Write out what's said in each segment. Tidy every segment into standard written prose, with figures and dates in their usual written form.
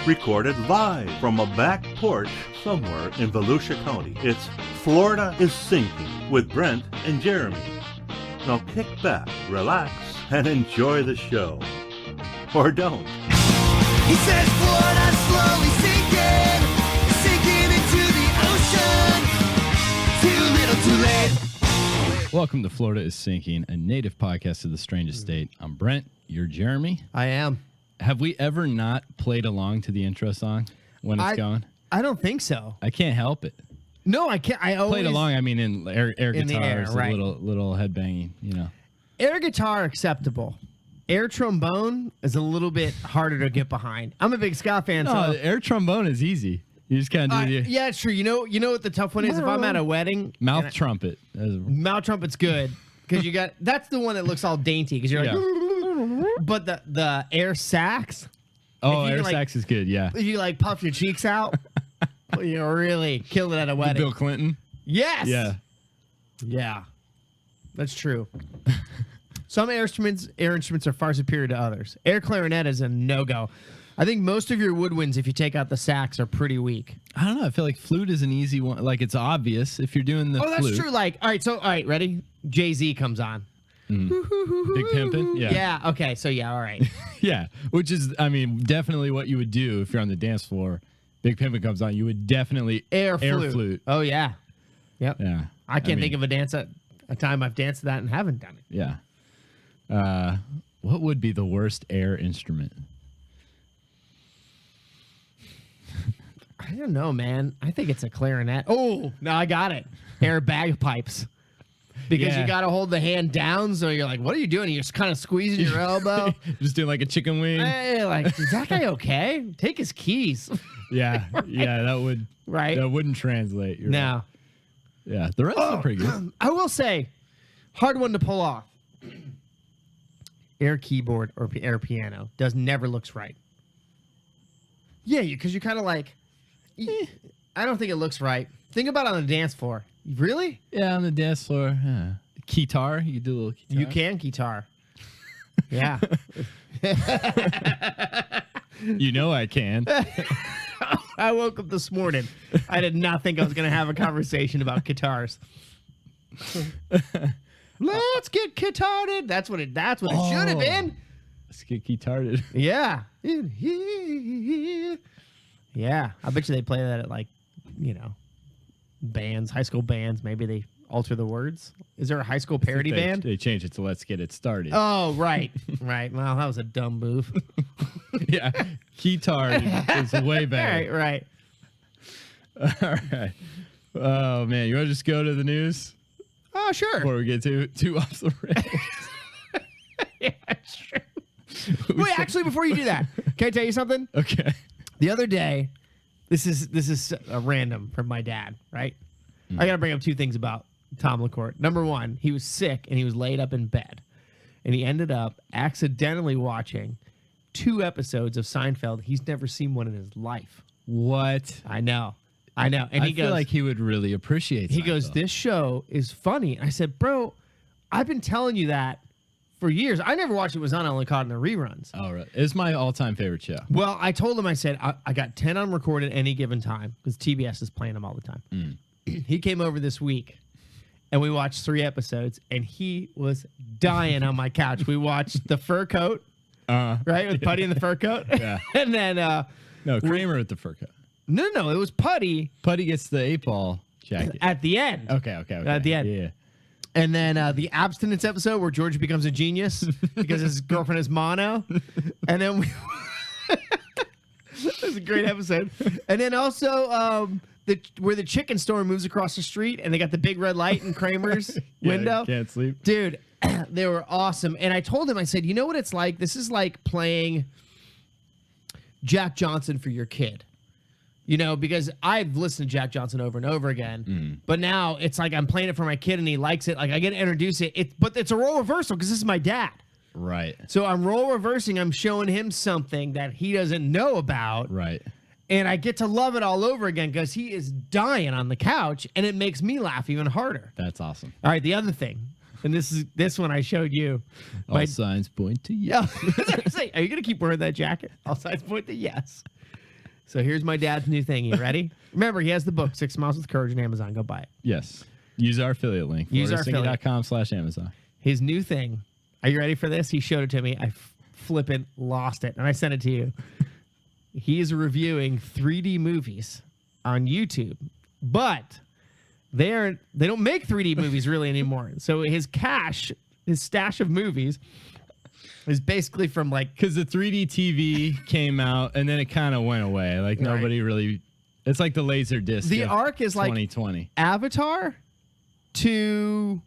Recorded live from a back porch somewhere in Volusia County. It's Florida is Sinking with Brent and Jeremy. Now kick back, relax, and enjoy the show. Or don't. He says Florida's slowly sinking, sinking into the ocean. Too little, too late. Welcome to Florida is Sinking, a native podcast of the strangest state. I'm Brent. You're Jeremy. I am. Have we ever not played along to the intro song when it's going? I don't think so. I can't help it. No, I can't. I always Played along. I mean, in air in the air, guitars, right. a little headbanging. You know, air guitar acceptable. Air trombone is a little bit harder to get behind. I'm a big ska fan. no, So air trombone is easy. You just kind of do the yeah, it's true. You know what the tough one is? If I'm at a wedding, mouth trumpet. mouth trumpet's good because you got that's the one that looks all dainty because you're like. Yeah. But the air sax. Oh, if you air like- sax is good. Yeah, If you like puff your cheeks out, you really kill it at a wedding. Bill Clinton. Yes. Yeah. Yeah. That's true. Some air instruments are far superior to others. Air clarinet is a no-go. I think most of your woodwinds, if you take out the sax, are pretty weak. I don't know. I feel like flute is an easy one. Like it's obvious if you're doing the Oh, that's flute. true. Like, all right, ready? Jay-Z comes on. Big Pimpin'. Yeah. Yeah, okay, so yeah, all right. Yeah, which is, I mean, definitely what you would do if you're on the dance floor. Big Pimpin' comes on, you would definitely Air flute. Oh, yeah. Yep. Yeah. I can't think of a time I've danced to that and haven't done it. Yeah. What would be the worst air instrument? I don't know, man. I think it's a clarinet. Oh, no, I got it. Air bagpipes. Because Yeah. you got to hold the hand down, so you're like, what are you doing? You're just kind of squeezing your elbow. Just doing like a chicken wing. Hey, like, is that guy okay? Take his keys. Yeah. Yeah, that would Right. That wouldn't translate. You're Now, right. Yeah. The rest are pretty good. I will say, hard one to pull off. Air keyboard or air piano never looks right. Yeah, because you're kind of like, I don't think it looks right. Think about it on the dance floor. Really? Yeah, on the dance floor. Yeah. Guitar. You do a little guitar. You can guitar. Yeah. You know I can. I woke up this morning. I did not think I was going to have a conversation about guitars. Let's get guitarted. That's what it should have been. Let's get guitared. Yeah. Yeah. I bet you they play that at like, bands, high school bands. Maybe they alter the words. Is there a high school parody band? They changed it to Let's Get It Started. Oh, right. Right. Well, that was a dumb move. Yeah. Guitar is way better. Right. All right. Oh, man. You want to just go to the news Oh, sure. before we get too off the rails? Yeah, sure. Wait, actually, before you do that, can I tell you something? Okay. The other day, this is a random from my dad, right? I got to bring up two things about Tom LaCourte. Number one, he was sick and he was laid up in bed. And he ended up accidentally watching 2 episodes of Seinfeld. He's never seen one in his life. What? I know. And I he feel goes, like he would really appreciate he Seinfeld. goes, this show is funny. I said, bro, I've been telling you that for years. I never watched it. Was on. I only caught it in the reruns. Oh, right. It's my all-time favorite show. Well, I told him, I said, I got 10 on record at any given time because TBS is playing them all the time. He came over this week and we watched 3 episodes and he was dying on my couch. We watched The Fur Coat, right? With Putty in the fur coat. Yeah. And then, No, Kramer with the fur coat. no, it was Putty Putty gets the 8-ball jacket. at the end. Okay. At the end. Yeah. And then the abstinence episode where George becomes a genius because his girlfriend is mono. And then it was a great episode. And then also where the chicken store moves across the street and they got the big red light in Kramer's window. Can't sleep. Dude, they were awesome. And I told him, I said, you know what it's like? This is like playing Jack Johnson for your kid. Because I've listened to Jack Johnson over and over again, but now it's like I'm playing it for my kid and he likes it. Like I get to introduce it. But it's a role reversal because this is my dad. Right. So I'm role reversing. I'm showing him something that he doesn't know about. Right. And I get to love it all over again because he is dying on the couch and it makes me laugh even harder. That's awesome. All right, the other thing, and this one I showed you. All signs point to yes. Yeah. Are you going to keep wearing that jacket? All signs point to yes. So here's my dad's new thing. You ready? Remember, he has the book, 6 Miles with Courage on Amazon. Go buy it. Yes. Use our affiliate link. Use our affiliate. FloridaSinking.com/Amazon. His new thing. Are you ready for this? He showed it to me. I flippin' lost it, and I sent it to you. He is reviewing 3D movies on YouTube, but they don't make 3D movies really anymore. So his stash of movies is basically from like Because the 3D TV came out and then it kind of went away. Like nobody really. It's like the laser disc. the of arc is like 2020. Avatar to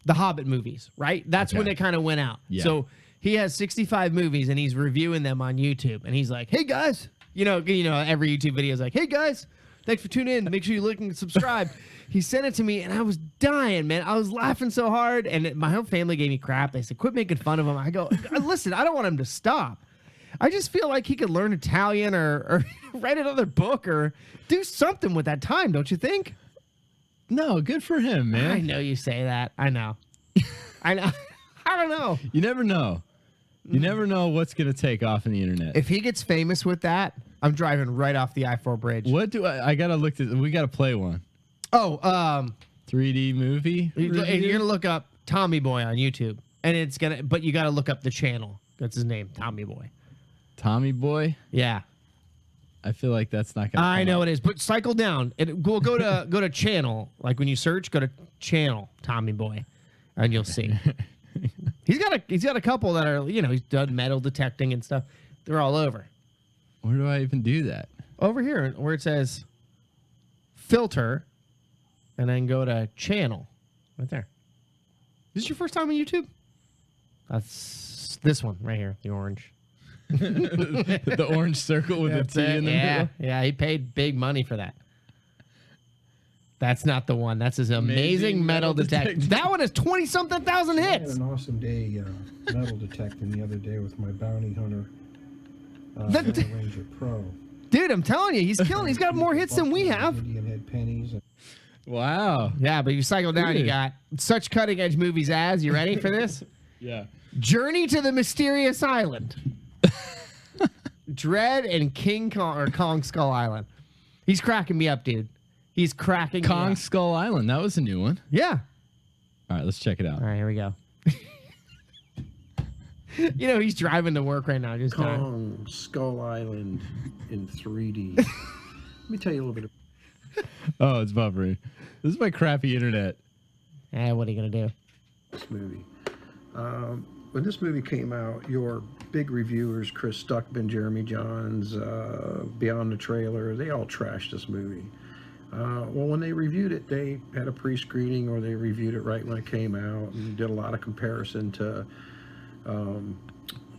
the Hobbit movies, right? That's when Okay. it kind of went out. Yeah. So he has 65 movies and he's reviewing them on YouTube. And he's like, "Hey guys," you know, every YouTube video is like, "Hey guys, thanks for tuning in. Make sure you look and subscribe." He sent it to me and I was dying, man. I was laughing so hard, and my whole family gave me crap. They said, "Quit making fun of him." I go, "Listen, I don't want him to stop. I just feel like he could learn Italian or write another book or do something with that time, don't you think?" No, good for him, man. I know you say that. I know. I know. I don't know. You never know. You never know what's going to take off in the internet. If he gets famous with that, I'm driving right off the I-4 bridge. What do I got to look at? We got to play one. Oh, 3D movie? you're review? gonna look up Tommy Boy on YouTube, and but you got to look up the channel. That's his name, Tommy Boy. Tommy Boy? Yeah, I feel like that's not going to I know it is. But cycle down. Go to channel. Like when you search, go to channel Tommy Boy, and you'll see. He's got a couple that are he's done metal detecting and stuff. They're all over. Where do I even do that? Over here where it says filter, and then go to channel. Right there. Is this your first time on YouTube? That's this one right here, the orange. The orange circle with the That's T it. in the Yeah, middle? yeah, he paid big money for that. That's not the one. That's his amazing metal detector. That one has 20-something thousand I had hits. an awesome day metal detecting the other day with my bounty hunter That- Metal Ranger Pro. Dude, I'm telling you, he's killing. He's got more hits than we have. Indian head pennies. Wow. Yeah, but you cycle down, you Dude. got such cutting edge movies as. You ready for this? Yeah. Journey to the Mysterious Island. Dread and King Kong or Kong Skull Island. He's cracking me up, dude. He's cracking me Kong up. Skull Island. That was a new one. Yeah. All right, let's check it out. All right, here we go. He's driving to work right now. Just Kong Skull Island in 3D. Let me tell you a little bit about Oh, it's buffering. This is my crappy internet. what are you gonna do? this movie. When this movie came out, your big reviewers, Chris Stuckman, Jeremy Johns, Beyond the Trailer, they all trashed this movie. Well, when they reviewed it, they had a pre-screening or they reviewed it right when it came out and did a lot of comparison to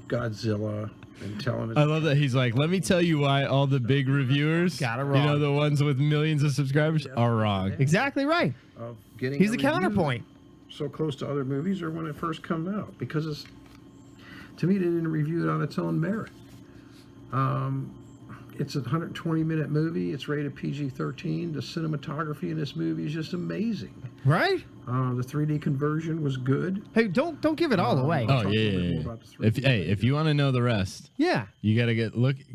Godzilla and telling us. I love that he's like, let me tell you why all the big reviewers, Got it you know, wrong. the ones with millions of subscribers, are wrong. Exactly right. Of getting He's a the review counterpoint. so close to other movies or when it first come out, because it's, to me, they didn't review it on its own merit. It's a 120-minute movie. It's rated PG-13. The cinematography in this movie is just amazing. Right? The 3D conversion was good. Hey, don't give it all away. Oh, Talk a yeah, little bit yeah, more yeah. about the 3D If you want to know the rest, Yeah. you got to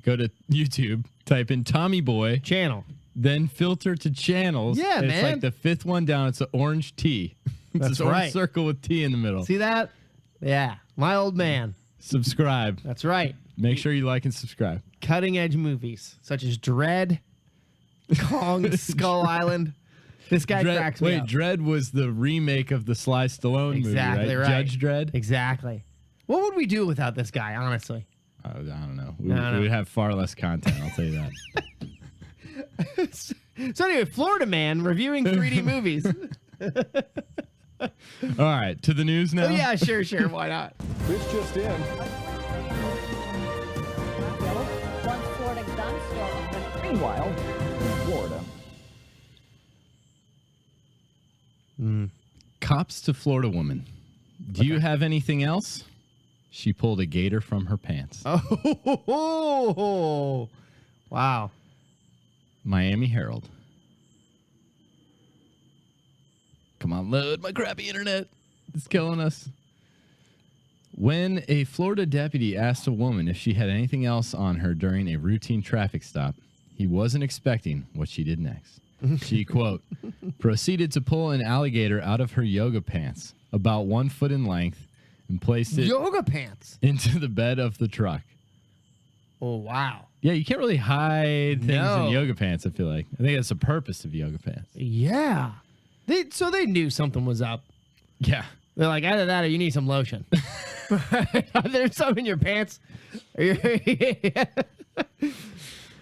go to YouTube, type in Tommy Boy, Channel. then filter to channels. Yeah, and It's man. like the fifth one down. It's an orange T. It's That's this orange right. circle with T in the middle. See that? Yeah. My old man. Subscribe. That's right. Make sure you like and subscribe. Cutting edge movies such as Dread, Kong Skull Island. This guy cracks me up. Dredd was the remake of the Sly Stallone Exactly movie, right. Judge Dredd? Exactly. What would we do without this guy, honestly? I don't know. I don't know. We would have far less content, I'll tell you that. So anyway, Florida man reviewing 3D movies. All right, to the news now. Oh, yeah, sure. Why not? This just in. One Florida gun store opened. Meanwhile, in Florida. Cops to Florida woman. Do you have anything else? She pulled a gator from her pants. Oh, wow. Miami Herald. Come on, load. My crappy internet. It's killing us. When a Florida deputy asked a woman if she had anything else on her during a routine traffic stop, he wasn't expecting what she did next. She, quote, proceeded to pull an alligator out of her yoga pants, about 1 foot in length, and placed it Yoga pants. into the bed of the truck. Oh, wow. Yeah, you can't really hide things No. in yoga pants, I feel like. I think that's the purpose of yoga pants. Yeah. So they knew something was up. Yeah. They're like, either that or you need some lotion. There's some in your pants.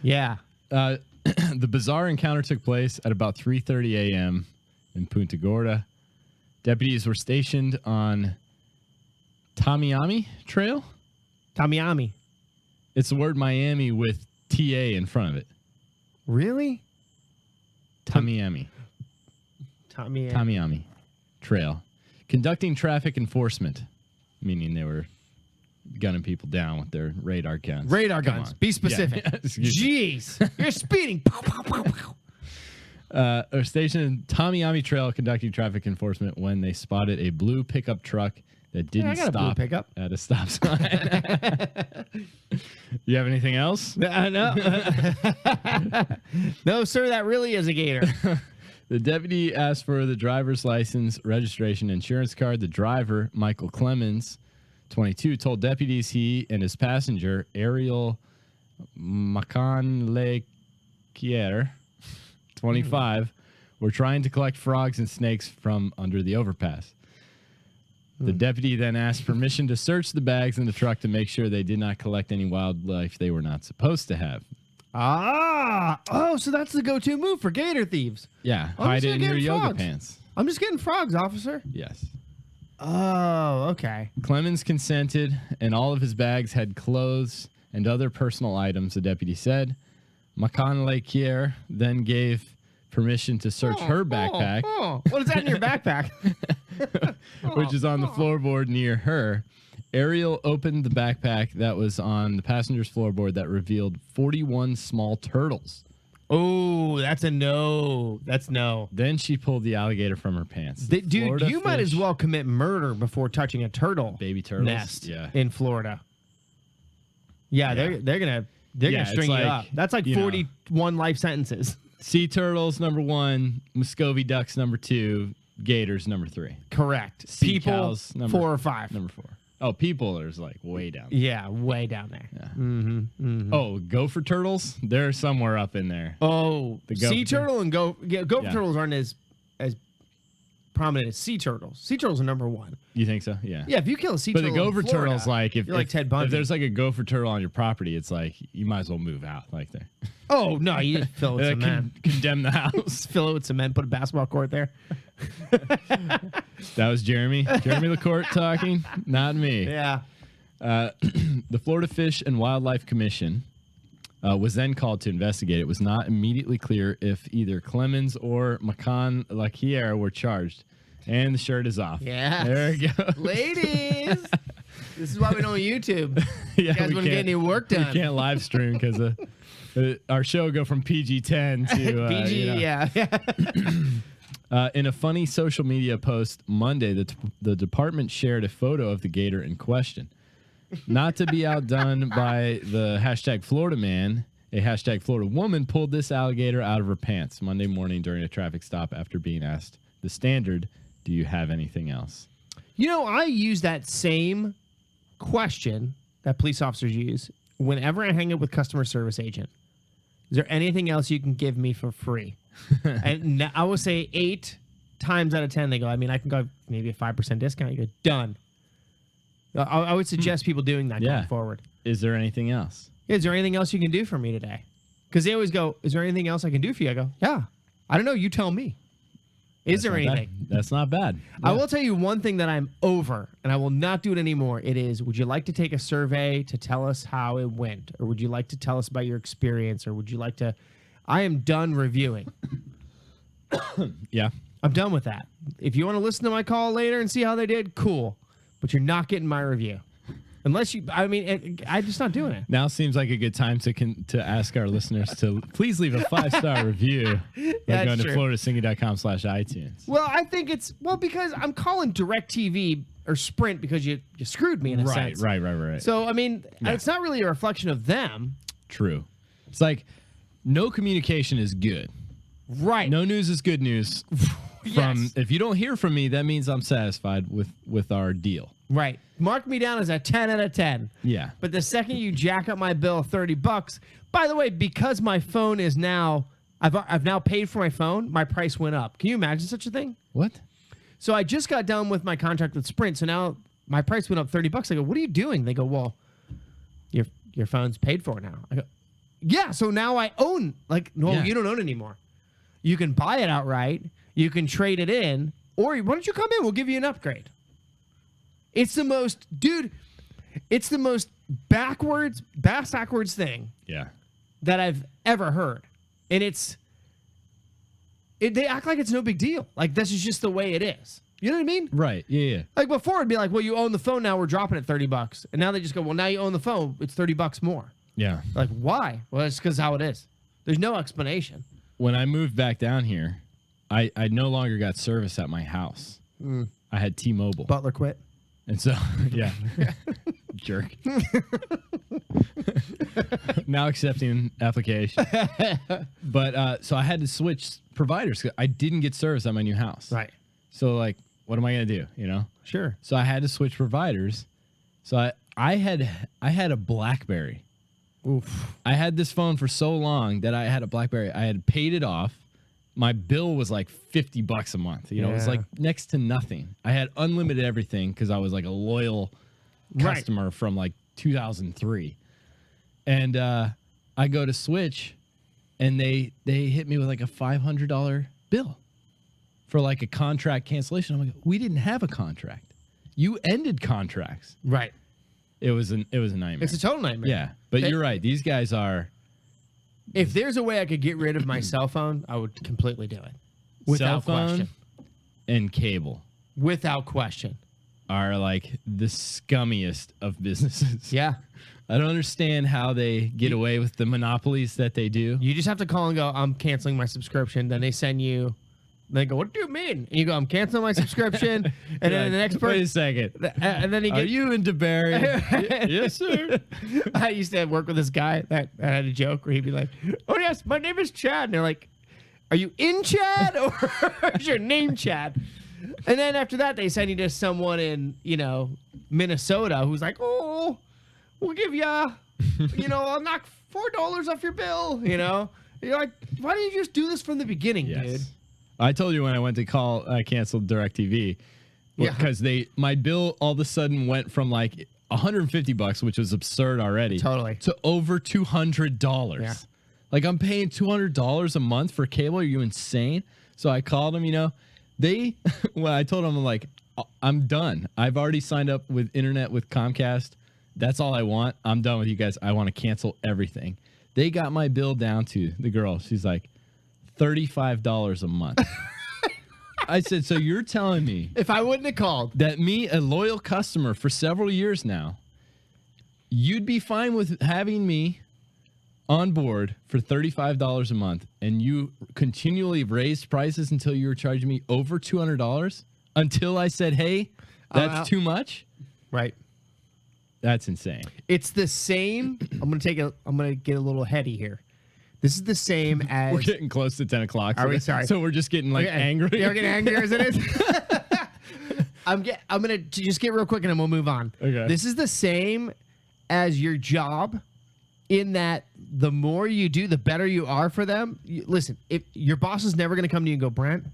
Yeah. The bizarre encounter took place at about 3:30 a.m. in Punta Gorda. Deputies were stationed on Tamiami Trail. Tamiami. It's the word Miami with TA in front of it. Really? Tamiami. Tamiami Trail. Conducting traffic enforcement, meaning they were gunning people down with their radar guns. Radar Come guns. on. Be specific. Yeah. Excuse me. Jeez. You're speeding. Pow, pow, pow, pow. Are stationed in Tamiami Trail conducting traffic enforcement when they spotted a blue pickup truck that didn't I got a blue stop pickup. at a stop sign. You have anything else? No. No, sir, that really is a gator. The deputy asked for the driver's license, registration, insurance card. The driver, Michael Clemens, 22, told deputies he and his passenger, Ariel Macanlequier, 25, were trying to collect frogs and snakes from under the overpass. The deputy then asked permission to search the bags in the truck to make sure they did not collect any wildlife they were not supposed to have. Oh, so that's the go-to move for gator thieves. Yeah, I'm hide just it in gonna your get yoga frogs. pants. I'm just getting frogs, officer. Yes. Oh, okay. Clemens consented, and all of his bags had clothes and other personal items, the deputy said. Macanlequier then gave permission to search her backpack, What is that in your backpack? which is on the floorboard near her. Ariel opened the backpack that was on the passenger's floorboard that revealed 41 small turtles. Oh, that's a no. That's no. Then she pulled the alligator from her pants. Dude, Florida you might as fish, well commit murder before touching a turtle baby turtles. nest Yeah. in Florida. Yeah, Yeah. they're gonna Yeah, it's string you like, up. That's like you know. 41 life sentences. Sea turtles, number 1. Muscovy ducks, number 2. Gators, number 3. Correct. Sea People, cows, number 4 or 5. Number 4. Oh, people is like way down. Yeah, way down there. Yeah. Oh, gopher turtles? They're somewhere up in there. Oh, The sea gopher- turtle and gopher Yeah. turtles aren't as prominent as sea turtles. Sea turtles are number 1. You think so? Yeah. Yeah, if you kill a sea But turtle, the gopher in Florida, turtle's like you're like Ted Bundy. if there's like a gopher turtle on your property, it's like you might as well move out. Like there, Oh no, you just fill it with cement. condemn the house. Just fill it with cement. Put a basketball court there. That was Jeremy LaCourte talking, not me. Yeah. The Florida Fish and Wildlife Commission was then called to investigate. It was not immediately clear if either Clemens or Macanlequier were charged. And the shirt is off. Yeah. There we go. Ladies, this is why we don't YouTube. Yeah, You guys we wouldn't get can't- any work done. We can't live stream because our show go from PG-10 to PG, you know. yeah. In a funny social media post Monday, the department shared a photo of the gator in question. Not to be outdone by the hashtag Florida man, a hashtag Florida woman pulled this alligator out of her pants Monday morning during a traffic stop after being asked the standard, do you have anything else? You know, I use that same question that police officers use whenever I hang out with customer service agent. Is there anything else you can give me for free? And I will say 8 times out of 10, they go, I mean, I can go maybe a 5% discount. You go, done. I would suggest people doing that Yeah. going forward. Is there anything else? Is there anything else you can do for me today? Because they always go, is there anything else I can do for you? I go, yeah. I don't know. You tell me. Is there Not bad. anything? That's not bad. I will tell you one thing that I'm over, and I will not do it anymore. It is, would you like to take a survey to tell us how it went? Or would you like to tell us about your experience? Or would you like to... I am done reviewing. Yeah. I'm done with that. If you want to listen to my call later and see how they did, cool. But you're not getting my review. Unless you, I mean, I'm just not doing it. Now seems like a good time to ask our listeners to please leave a 5-star review by That's going to true. floridasinging.com/iTunes. Well, I think it's because I'm calling DirecTV or Sprint because you screwed me in a sense. Right. So I mean, it's not really a reflection of them. True. It's like no communication is good. Right. No news is good news. Yes. If you don't hear from me, that means I'm satisfied with our deal. Right. Mark me down as a 10 out of 10. Yeah. But the second you jack up my bill $30, by the way, because my phone is now, I've now paid for my phone, my price went up. Can you imagine such a thing? What? So I just got done with my contract with Sprint, so now my price went up $30. I go, what are you doing? They go, well, your phone's paid for now. I go, yeah. So now I own. Like, no, Yeah. you don't own it anymore. You can buy it outright. You can trade it in, or why don't you come in? We'll give you an upgrade. It's the most, dude. It's the most backwards thing Yeah. that I've ever heard, and they act like it's no big deal. Like this is just the way it is. You know what I mean? Right. Yeah. Like before, it'd be like, well, you own the phone now. We're dropping it $30, and now they just go, well, now you own the phone. It's $30 more. Yeah. Like why? Well, it's because how it is. There's no explanation. When I moved back down here, I no longer got service at my house. I had T-Mobile. Butler quit. And so, yeah. Jerk. Now accepting application. But so I had to switch providers 'cause I didn't get service at my new house. Right. So like, what am I going to do? You know? Sure. So I had to switch providers. So I had a BlackBerry. Oof. I had this phone for so long that I had a BlackBerry. I had paid it off. My bill was like $50 a month. You know, it was Yeah. like next to nothing. I had unlimited everything because I was like a loyal Right. customer from like 2003. And I go to switch, and they hit me with like a $500 bill for like a contract cancellation. I'm like, we didn't have a contract. You ended contracts. Right. It was a nightmare. It's a total nightmare. Yeah, but They- you're right. These guys are If there's a way I could get rid of my cell phone, I would completely do it. Without cell phone question. and cable Without question. are like the scummiest of businesses. Yeah. I don't understand how they get away with the monopolies that they do. You just have to call and go, I'm canceling my subscription. Then they send you, they go, what do you mean? And you go, I'm canceling my subscription. And then the next Wait a person, second. and then you Are get, you in DeBerry? Yes, sir. I used to work with this guy that had a joke where he'd be like, oh, yes, my name is Chad. And they're like, are you in Chad or is your name Chad? And then after that, they send you to someone in, Minnesota who's like, oh, we'll give you, I'll knock $4 off your bill, You're like, why didn't you just do this from the beginning, dude? I told you when I went to call, I canceled DirecTV. Yeah. Because my bill all of a sudden went from like $150, which was absurd already. Totally. To over $200. Yeah. Like I'm paying $200 a month for cable. Are you insane? So I called them, when I told them, I'm like, I'm done. I've already signed up with internet with Comcast. That's all I want. I'm done with you guys. I want to cancel everything. They got my bill down to the girl. She's like, $35 a month. I said, so you're telling me If I wouldn't have called, that me, a loyal customer for several years now, you'd be fine with having me on board for $35 a month, and you continually raised prices until you were charging me over $200 until I said, hey, that's too much? right? That's insane. It's the same. I'm gonna get a little heady here. This is the same as. We're getting close to 10 o'clock. Are we? Sorry. So we're just getting like Okay. angry. Yeah, we're getting angrier as it is. I'm gonna just get real quick and then we'll move on. Okay. This is the same as your job, in that the more you do, the better you are for them. Listen, if your boss is never gonna come to you and go, Brent,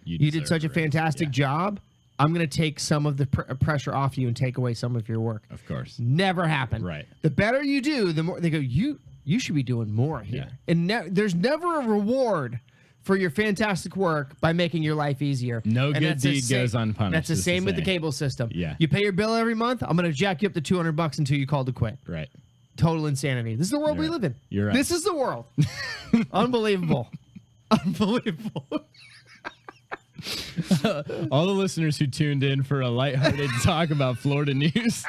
you did deserve such a raise. fantastic Yeah, job. I'm gonna take some of the pressure off you and take away some of your work. Of course. Never happen. Right. The better you do, the more they go, you should be doing more here. Yeah. And there's never a reward for your fantastic work by making your life easier. No And good that's the deed same- goes unpunished, That's the is the same with the saying. cable system. Yeah. You pay your bill every month, I'm going to jack you up to $200 until you call to quit. Right. Total insanity. This is the world we You're live right. in. You're right. This is the world. Unbelievable. Unbelievable. All the listeners who tuned in for a lighthearted talk about Florida news.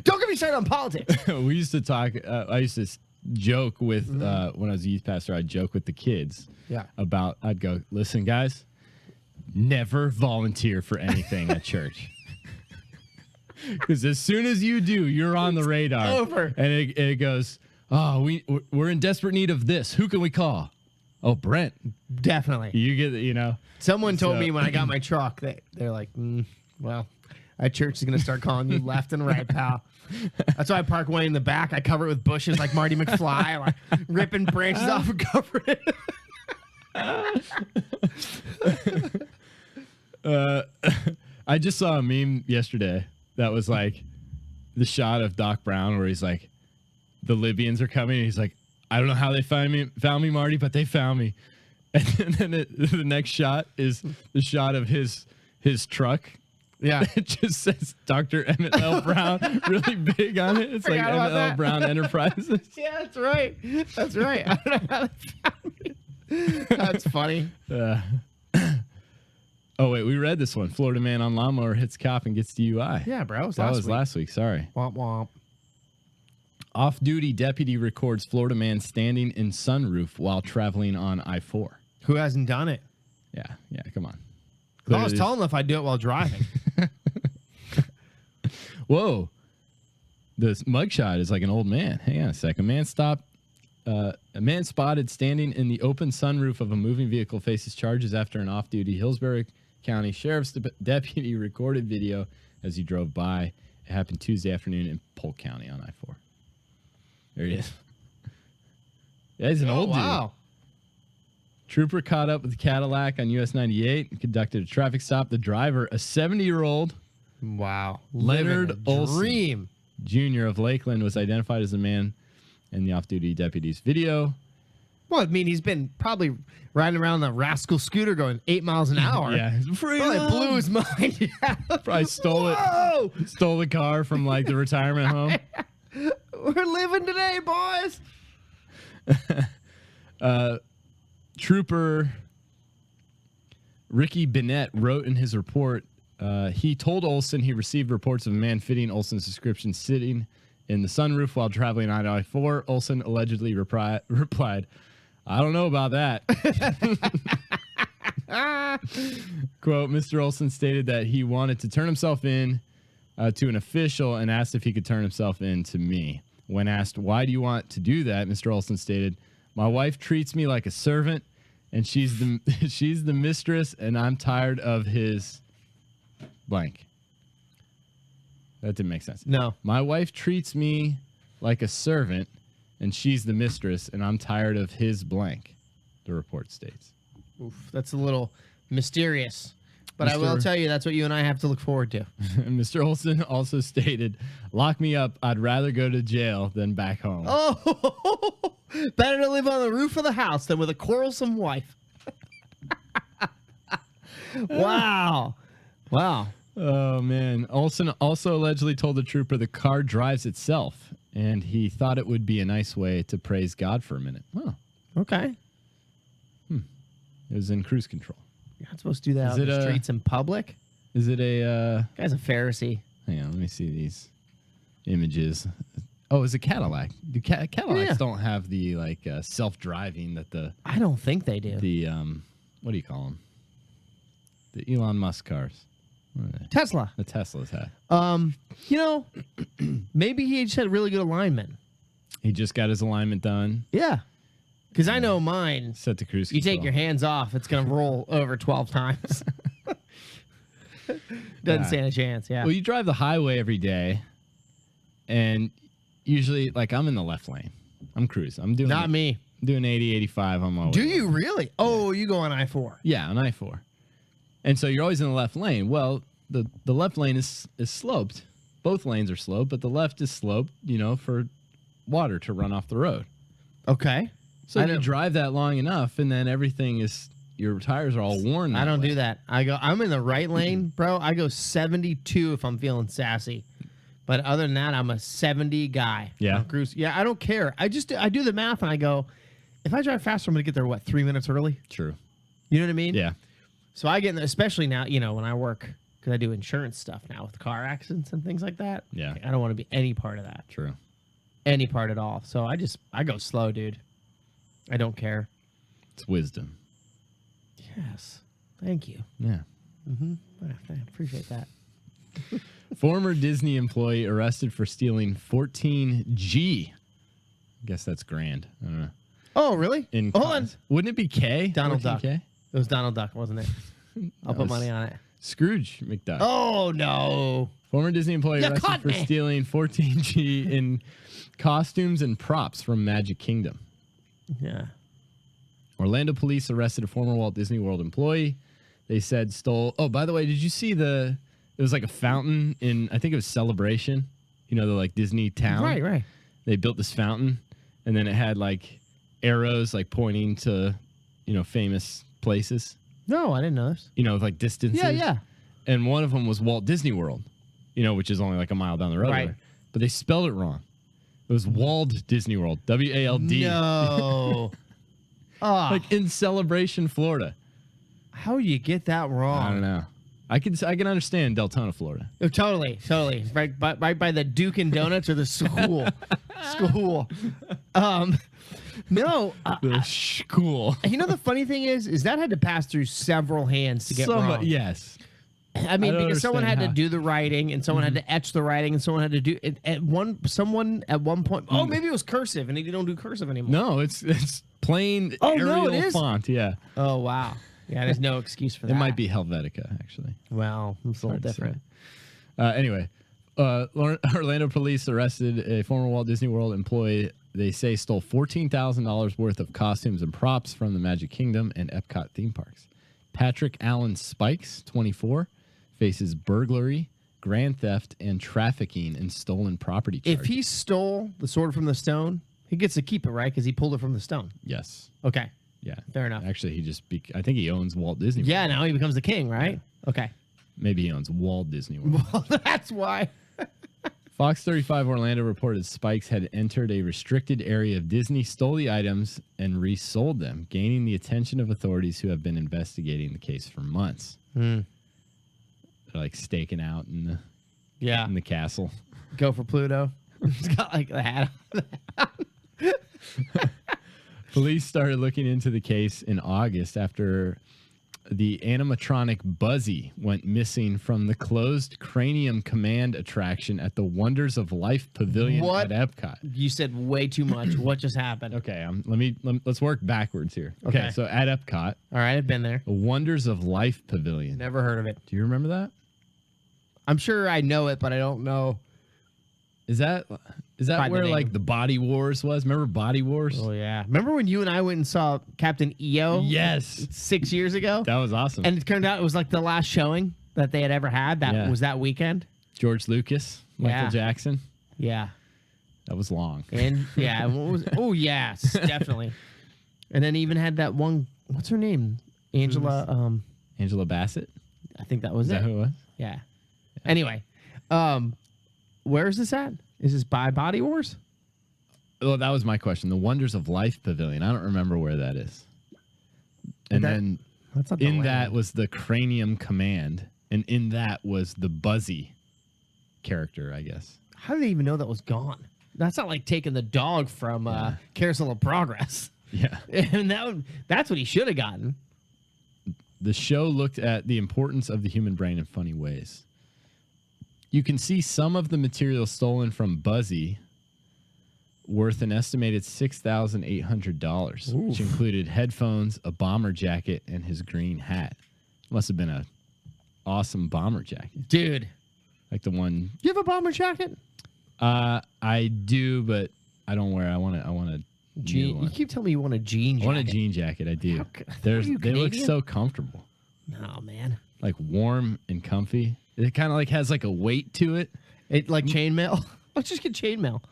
Don't get me started on politics. We used to talk. I used to joke with when I was a youth pastor. I'd joke with the kids. Yeah. I'd go, listen, guys, never volunteer for anything at church. Because as soon as you do, you're on the radar. Over. And it goes, oh, we're in desperate need of this. Who can we call? Oh, Brent. Definitely. You get, Someone told So- me when I got my truck that they're like, well, that church is going to start calling you left and right, pal. That's why I park way in the back. I cover it with bushes like Marty McFly, like ripping branches off and covering it. I just saw a meme yesterday that was like the shot of Doc Brown where he's like, the Libyans are coming. And he's like, I don't know how they found me, Marty, but they found me. And then the next shot is the shot of his truck. Yeah. It just says Dr. Emmett L. Brown really big on it. It's like Forgot about Emmett L. that. Brown Enterprises. Yeah, that's right. That's right. I don't know how they found me. That's funny. Oh, wait, we read this one. Florida man on lawnmower hits cop and gets DUI. Yeah, bro. That was last week. Sorry. Womp womp. Off-duty deputy records Florida man standing in sunroof while traveling on I-4. Who hasn't done it? Yeah, come on. I was telling them if I do it while driving. Whoa. This mugshot is like an old man. Hang on a second. A man spotted standing in the open sunroof of a moving vehicle faces charges after an off-duty Hillsborough County Sheriff's deputy recorded video as he drove by. It happened Tuesday afternoon in Polk County on I-4. There he is. Yeah, he's an old dude. Wow. Trooper caught up with the Cadillac on US 98 and conducted a traffic stop. The driver, a 70-year-old Wow. Leonard Living a Olson. dream. Jr. of Lakeland, was identified as the man in the off-duty deputy's video. Well, I mean, he's been probably riding around the rascal scooter going 8 miles an hour. Yeah, Probably blew his mind. Yeah. Probably stole Whoa! the car from like the retirement home. We're living today, boys. Trooper Ricky Bennett wrote in his report, he told Olson he received reports of a man fitting Olson's description sitting in the sunroof while traveling on I-4. Olson allegedly replied, I don't know about that. Quote, Mr. Olson stated that he wanted to turn himself in to an official and asked if he could turn himself in to me. When asked, why do you want to do that? Mr. Olson stated, my wife treats me like a servant and she's the mistress and I'm tired of his blank. That didn't make sense. No. My wife treats me like a servant and she's the mistress and I'm tired of his blank, the report states. Oof, that's a little mysterious. But I will tell you, that's what you and I have to look forward to. Mr. Olson also stated, lock me up. I'd rather go to jail than back home. Oh, better to live on the roof of the house than with a quarrelsome wife. Wow. Wow. Oh, man. Olson also allegedly told the trooper the car drives itself, and he thought it would be a nice way to praise God for a minute. Oh, Okay. it was in cruise control. You're not supposed to do that Is on it the a- streets in public. Is it a, Guy's a Pharisee. hang on, let me see these images. Oh, it's a Cadillac. The Cadillacs Yeah. don't have the, like, self-driving that I don't think they do. what do you call them? The Elon Musk cars. What are they? Tesla. The Teslas have. Maybe he just had really good alignment. He just got his alignment done. Yeah. Because I know mine. Set to cruise You control. take your hands off, it's going to roll over 12 times. Doesn't Yeah. stand a chance. Yeah. Well, you drive the highway every day, and usually, like, I'm in the left lane. I'm cruising. I'm doing Not me. doing 80, 85 on my way. Do you really? Oh, you go on I-4. Yeah, on I-4. And so you're always in the left lane. Well, the left lane is sloped. Both lanes are sloped, but the left is sloped, for water to run off the road. Okay. So I you don't- drive that long enough, and then everything is, your tires are all worn. I don't way. do that. I'm in the right lane, bro. I go 72 if I'm feeling sassy. But other than that, I'm a 70 guy. Yeah. On cruise. Yeah, I don't care. I do the math and I go, if I drive faster, I'm going to get there, 3 minutes early? True. You know what I mean? Yeah. So I get in there, especially now, when I work, because I do insurance stuff now with car accidents and things like that. Yeah. I don't want to be any part of that. True. Any part at all. So I go slow, dude. I don't care. It's wisdom. Yes. Thank you. Yeah. I appreciate that. Former Disney employee arrested for stealing 14G. I guess that's grand. I don't know. Oh, really? In Hold on. Wouldn't it be K? Donald 14K? Duck. It was Donald Duck, wasn't it? I'll put money on it. Scrooge McDuck. Oh, no. Former Disney employee You arrested caught for me. stealing 14G in costumes and props from Magic Kingdom. Yeah. Orlando police arrested a former Walt Disney World employee. They said stole. Oh, by the way, did you see it was like a fountain in, I think it was Celebration, the like Disney town. Right. They built this fountain, and then it had like arrows like pointing to, famous places, No, I didn't know this. like distances. Yeah. And one of them was Walt Disney World, which is only like a mile down the road. Right. there. But they spelled it wrong. It was Wald Disney World, W-A-L-D. No. Oh, Like in Celebration, Florida. how do you get that wrong? I don't know. I can understand Deltona, Florida. Oh, totally. Right by the Duke and Donuts or the school. No. The school. The funny thing is that had to pass through several hands to get wrong. Yes. I mean, don't because someone had understand to how. do the writing, and someone had to etch the writing, and someone had to do it someone at one point. Oh, maybe it was cursive, and they don't do cursive anymore. No, it's plain Oh, Arial no, it is? font. Yeah. Oh, wow. Yeah, there's no excuse for that. It might be Helvetica, actually. Well, it's a little Hard to different. Anyway, Orlando police arrested a former Walt Disney World employee. They say stole $14,000 worth of costumes and props from the Magic Kingdom and Epcot theme parks. Patrick Allen Spikes, 24, faces burglary, grand theft, and trafficking in stolen property charges. If he stole the sword from the stone, he gets to keep it, right? Because he pulled it from the stone. Yes. Okay. Yeah. Fair enough. Actually, I think he owns Walt Disney World. Yeah, now he becomes the king, right? Okay. Maybe he owns Walt Disney World. Well, that's why. Fox 35 Orlando reported Spikes had entered a restricted area of Disney, stole the items, and resold them, gaining the attention of authorities who have been investigating the case for months. They're like staking out in the castle. Go for Pluto. He's got like the hat on. Police started looking into the case in August after the animatronic Buzzy went missing from the closed Cranium Command attraction at the Wonders of Life Pavilion What? at Epcot. You said way too much. What just happened? Okay, let's work backwards here. Okay. So at Epcot, All right, I've been there. the Wonders of Life Pavilion. Never heard of it. Do you remember that? I'm sure I know it, but I don't know. Is that By the where name. like the Body Wars was? Remember Body Wars? Oh, yeah. Remember when you and I went and saw Captain EO? Yes. 6 years ago? That was awesome. And it turned out it was like the last showing that they had ever had. That was that weekend. George Lucas, Michael Yeah. Jackson. Yeah. That was long. And yeah, what was? Oh yes, definitely. And then even had that one. What's her name? Angela. Angela Bassett. I think that was Is that it. who it was? Yeah. Anyway, where is this at? Is this by Body Wars? Well, that was my question. The Wonders of Life Pavilion. I don't remember where that is. And then That's not the in land. that was the Cranium Command, and in that was the Buzzy character, I guess. How did they even know that was gone? That's not like taking the dog from Carousel of Progress. Yeah. And that's what he should have gotten. The show looked at the importance of the human brain in funny ways. You can see some of the material stolen from Buzzy worth an estimated $6,800, which included headphones, a bomber jacket, and his green hat. Must have been a awesome bomber jacket, Dude, like the one. you have a bomber jacket? I do, but I don't wear. I want a Jean. new You one. keep telling me you want a jean I jacket. want a jean jacket. I do. Are They you look Canadian? so comfortable, Oh man, like warm and comfy. It kind of like has like a weight to it. it like chainmail. Let's just get chainmail.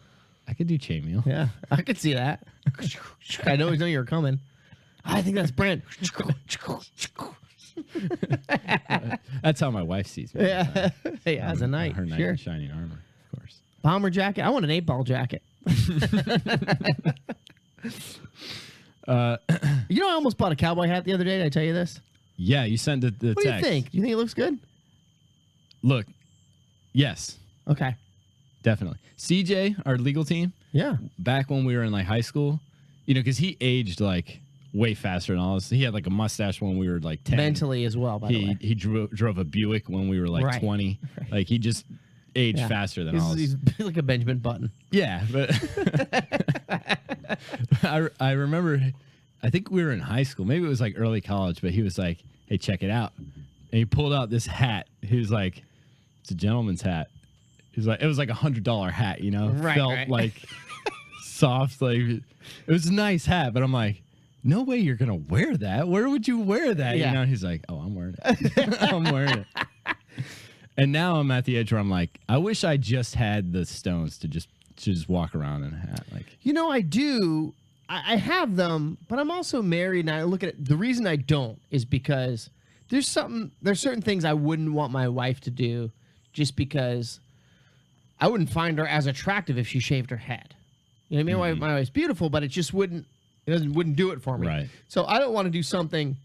I could do chainmail. Yeah, I could see that. I always know you're coming. I think that's Brent. That's how my wife sees me. Yeah, hey, as a knight. Her knight Sure. in shining armor, of course. Bomber jacket. I want an 8-ball jacket. You know, I almost bought a cowboy hat the other day. Did I tell you this? Yeah, you sent the What do you text. think? Do you think it looks good? Look, yes, Okay. definitely. CJ, our legal team, Yeah. back when we were in like high school, you know, because he aged like way faster than all us. He had like a mustache when we were like 10. Mentally as well, by the way. He drove a Buick when we were like Right. 20. Right. Like he just aged Yeah. faster than all us. He's like a Benjamin Button. Yeah, but I remember, I think we were in high school. Maybe it was like early college, but he was like, "Hey, check it out." And he pulled out this hat. He was like, "It's a gentleman's hat." He's like, it was like $100 hat, you know? Right, Felt right. like soft, like it was a nice hat, but I'm like, no way you're gonna wear that. Where would you wear that? Yeah. You know? He's like, oh, I'm wearing it. I'm wearing it. And now I'm at the edge where I'm like, I wish I just had the stones to just walk around in a hat. Like, You know, I do. I have them, but I'm also married, and I look at it. The reason I don't is because there's certain things I wouldn't want my wife to do, just because I wouldn't find her as attractive if she shaved her head. You know what I mean? My wife's beautiful, but it just wouldn't do it for me. Right. So I don't want to do something.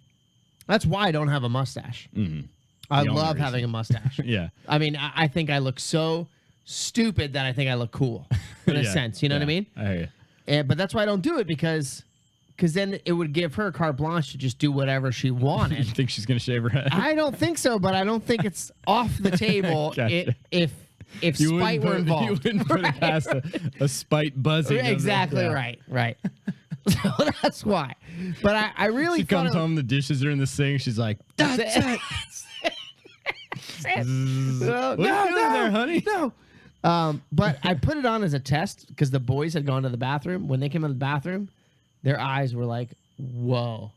That's why I don't have a mustache. I The only love reason. having a mustache. yeah. I mean, I think I look so stupid that I think I look cool in a Yeah, sense. You know what I yeah, mean? I hear you. But that's why I don't do it, because then it would give her carte blanche to just do whatever she You wanted. think she's gonna shave her head? I don't think so, but I don't think it's off the table Gotcha. if You spite were You involved. wouldn't put it past a spite buzzing. of the- Exactly yeah. right. So that's why. But I really She thought comes home, the dishes are in the sink. She's like, "That's it." No, What are you doing there, honey? No. But I put it on as a test because the boys had gone to the bathroom. When they came in the bathroom, their eyes were like, "Whoa!"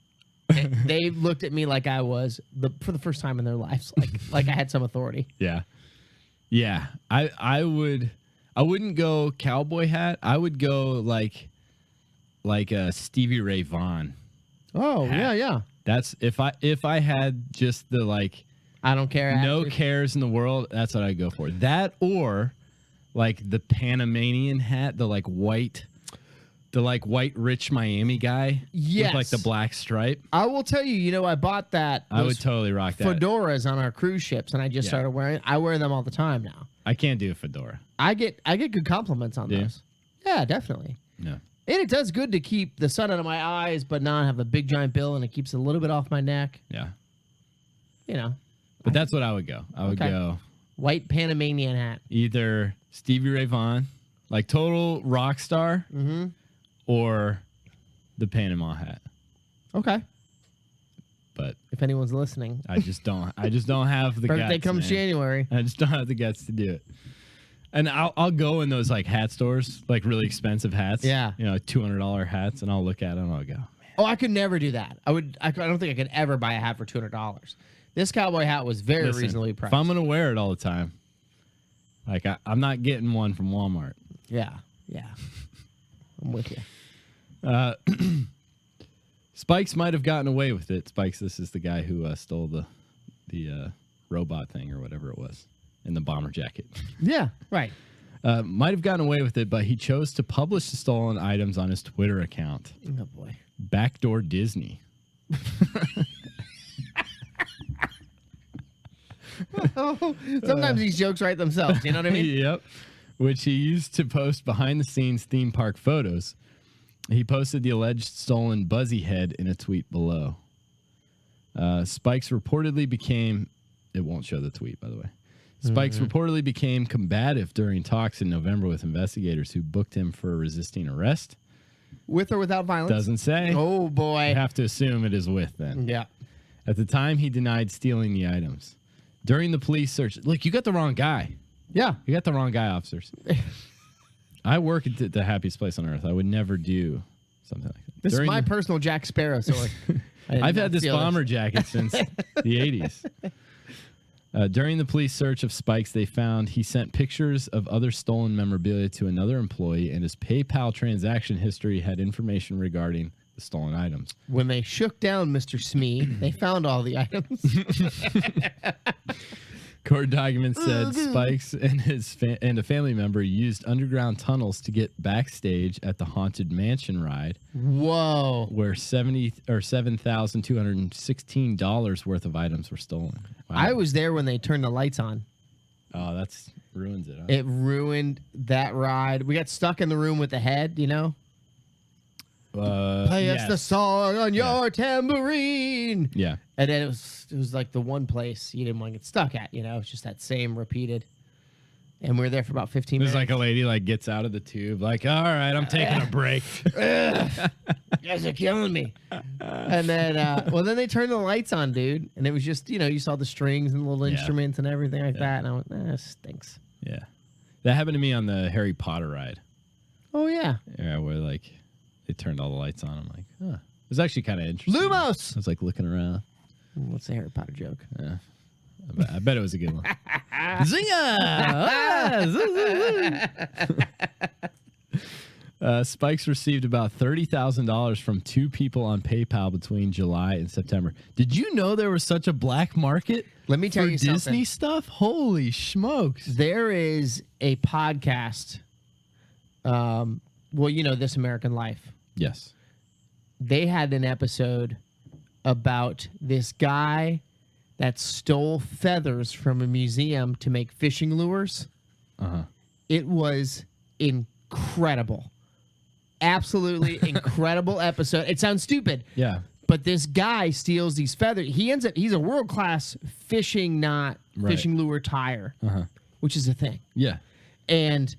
They looked at me like I was for the first time in their lives, like I had some authority. Yeah, yeah. I wouldn't go cowboy hat. I would go like a Stevie Ray Vaughan. Oh Hat. yeah. That's if I had just the like I don't care. no attitude. cares in the world. That's what I'd go for. That or like the Panamanian hat, the white rich Miami guy. Yes. With like the black stripe. I will tell you. You know, I bought that. I would those totally rock that. fedoras on our cruise ships, and I just Yeah. started wearing. I wear them all the time now. I can't do a fedora. I get good compliments on Do you? those. Yeah, definitely. No. And it does good to keep the sun out of my eyes, but not have a big giant bill, and it keeps a little bit off my neck. Yeah. You know, But that's what I would go. I would Okay. go white Panamanian hat. either Stevie Ray Vaughan, like total rock star, or the Panama hat. Okay. But If anyone's listening, I just don't have the birthday guts. comes man. January. I just don't have the guts to do it. And I'll go in those like hat stores, like really expensive hats. Yeah. You know, $200 hats, and I'll look at them and I'll go, man. Oh, I could never do that. I don't think I could ever buy a hat for $200. This cowboy hat was very Listen, reasonably priced. if I'm gonna wear it all the time, like I'm not getting one from Walmart. Yeah. I'm with you. Spikes might have gotten away with it. Spikes, this is the guy who stole the robot thing or whatever it was in the bomber jacket. Yeah. Right. Might have gotten away with it, but he chose to publish the stolen items on his Twitter account. Oh boy. Backdoor Disney. Sometimes these jokes write themselves. You know what I mean? Yep. Which he used to post behind the scenes theme park photos. He posted the alleged stolen Buzzy head in a tweet below. Spikes reportedly became, it won't show the tweet, by the way. Spikes reportedly became combative during talks in November with investigators who booked him for resisting arrest. With or without violence? Doesn't say. Oh I boy. have to assume it is with then. Yeah. At the time, he denied stealing the items. During the police search, look, you got the wrong guy. Yeah. You got the wrong guy, officers. I work at the happiest place on earth. I would never do something like that. This During is my the- personal Jack Sparrow sword. I've had this bomber jacket since the 80s. During the police search of Spikes, they found he sent pictures of other stolen memorabilia to another employee, and his PayPal transaction history had information regarding the stolen items. When they shook down Mr. Smee, they found all the items. Court documents said Spikes and a family member used underground tunnels to get backstage at the Haunted Mansion ride, Whoa. where $7,216 worth of items were stolen. Wow. I was there when they turned the lights on. Oh, that's ruins it. Huh? It ruined that ride. We got stuck in the room with the head, you know? Play us the yes. song on Yeah. your tambourine. Yeah. And then it was like the one place you didn't want to get stuck at, you know? It's just that same repeated. And we were there for about 15 There's minutes. like a lady like gets out of the tube, like, all right, I'm taking a break. You guys are killing me. And then, then they turned the lights on, dude. And it was just, you know, you saw the strings and the little Yeah. instruments and everything like that. And I went, this stinks. Yeah. That happened to me on the Harry Potter ride. Oh, yeah. Yeah, where like they turned all the lights on. I'm like, huh. It was actually kind of interesting. Lumos! I was like looking around. What's the Harry Potter joke? Yeah. I bet it was a good one. Zinga! Spikes received about $30,000 from two people on PayPal between July and September. Did you know there was such a black market Let me tell for you Disney something. stuff? Holy smokes. There is a podcast. Well, you know, This American Life. Yes. They had an episode about this guy that stole feathers from a museum to make fishing lures. Uh-huh. It was incredible. Absolutely incredible episode. It sounds stupid, Yeah. but this guy steals these feathers. He's a world-class fishing, not Right. fishing lure tire, Uh-huh. which is a thing. Yeah. And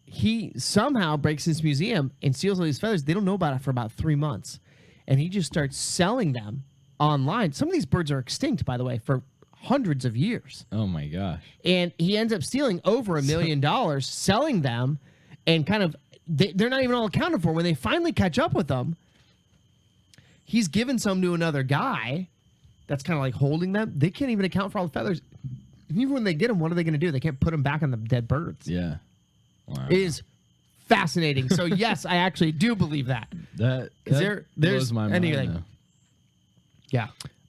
he somehow breaks this museum and steals all these feathers. They don't know about it for about 3 months. And he just starts selling them online. Some of these birds are extinct, by the way, for hundreds of years. Oh my gosh. And he ends up stealing over $1 million, selling them, and kind of, they're not even all accounted for. When they finally catch up with them, he's given some to another guy that's kind of like holding them. They can't even account for all the feathers. And even when they get them, what are they going to do? They can't put them back on the dead birds. Yeah. Wow. It is fascinating. So yes, I actually do believe that. That there's blows my mind. anything. though.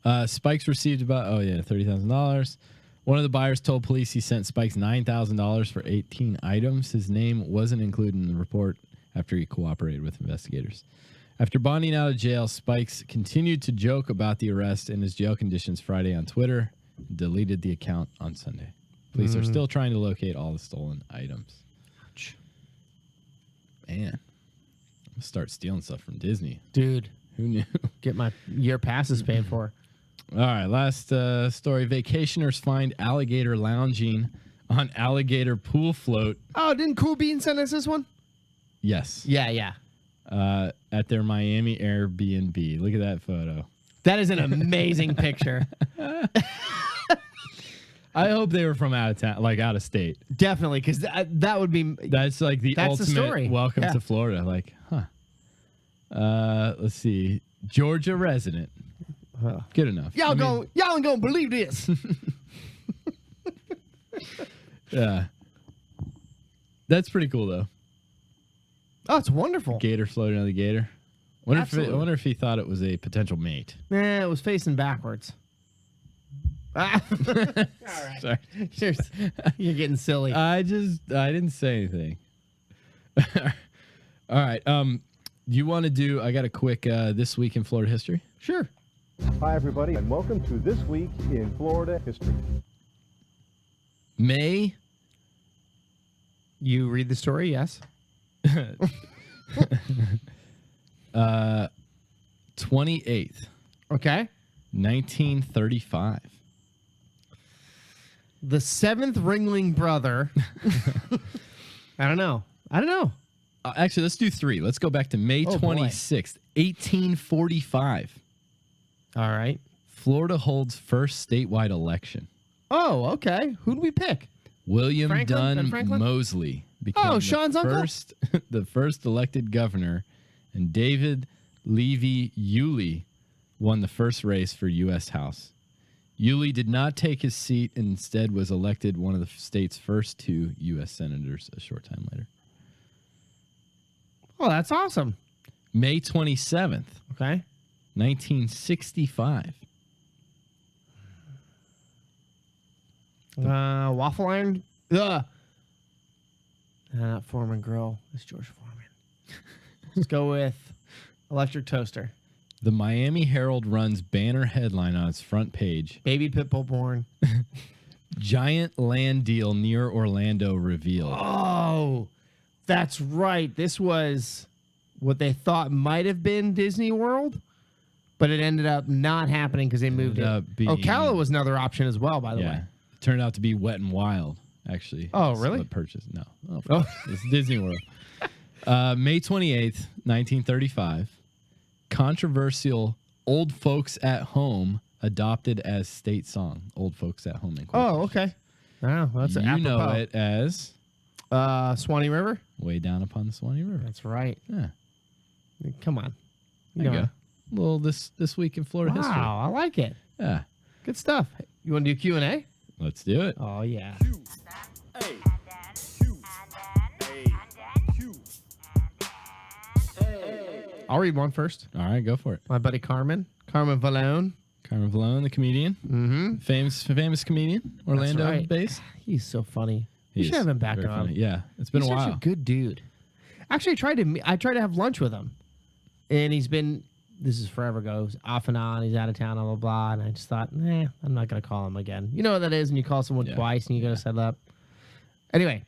Yeah. Spikes received about $30,000. One of the buyers told police he sent Spikes $9,000 for 18 items. His name wasn't included in the report after he cooperated with investigators. After bonding out of jail, Spikes continued to joke about the arrest and his jail conditions Friday on Twitter, and deleted the account on Sunday. Police are still trying to locate all the stolen items. Man, I'm gonna start stealing stuff from Disney. Dude, Who knew? get my year passes paid for. All right, last story. Vacationers find alligator lounging on alligator pool float. Oh, didn't Cool Bean send us this one? Yes. Yeah. At their Miami Airbnb. Look at that photo. That is an amazing picture. I hope they were from out of town, like out of state. Definitely, because that would be. That's like the That's the ultimate story. welcome Yeah. to Florida. Like, let's see. Georgia resident. Good enough. Y'all I mean, ain't gonna believe this. Yeah. That's pretty cool though. Oh, it's wonderful. Gator floating on the gator. I Absolutely. wonder if he thought it was a potential mate. Nah, it was facing backwards. All right. Sorry. You're getting silly. I didn't say anything. All right. You want to do? I got a quick this week in Florida history. Sure. Hi, everybody, and welcome to This Week in Florida History. May You read the story, yes. 28th, Okay. 1935. The seventh Ringling brother. I don't know. Actually, let's do 3. Let's go back to May Oh, boy. 26th, 1845. All right. Florida holds first statewide election. Oh, okay. Who do we pick? William Franklin? Ben Dunn Franklin? Mosley became Oh, Sean's uncle? the first elected governor, and David Levy Yulee won the first race for U.S. House. Yulee did not take his seat and instead was elected one of the state's first 2 U.S. senators a short time later. Oh, that's awesome. May 27th, Okay. 1965. Waffle iron. Not Foreman Grill. It's George Foreman. Let's go with electric toaster. The Miami Herald runs banner headline on its front page. Baby Pitbull born. Giant land deal near Orlando revealed. Oh, that's right. This was what they thought might have been Disney World, but it ended up not happening because they moved it. up being- Ocala was another option as well, by the Yeah. way. It turned out to be Wet and Wild, actually. Oh, That's really? what purchased. No. Oh, Oh. It's Disney World. May 28th, 1935. Controversial Old Folks at Home adopted as state song. Old Folks at Home. Oh, okay. Wow, that's You know apropos. it as Swanee River? Way Down Upon the Swanee River. That's right. Yeah. Come on. There you go. A little this week in Florida history. Wow, I like it. Yeah. Good stuff. You want to do Q&A? Let's do it. Oh, yeah. I'll read one first. All right, go for it. My buddy Carmen Valone. Carmen Valone, the comedian. Mm-hmm. Famous comedian. Orlando right. based. He's so funny. He You should is have him back very on. funny. Yeah. It's been He's a such while. a good dude. Actually, I tried to have lunch with him, and he's been. This is forever ago. He's off and on. He's out of town. Blah blah blah. And I just thought, I'm not gonna call him again. You know what that is when you call someone Yeah. twice and you gotta set up. Anyway,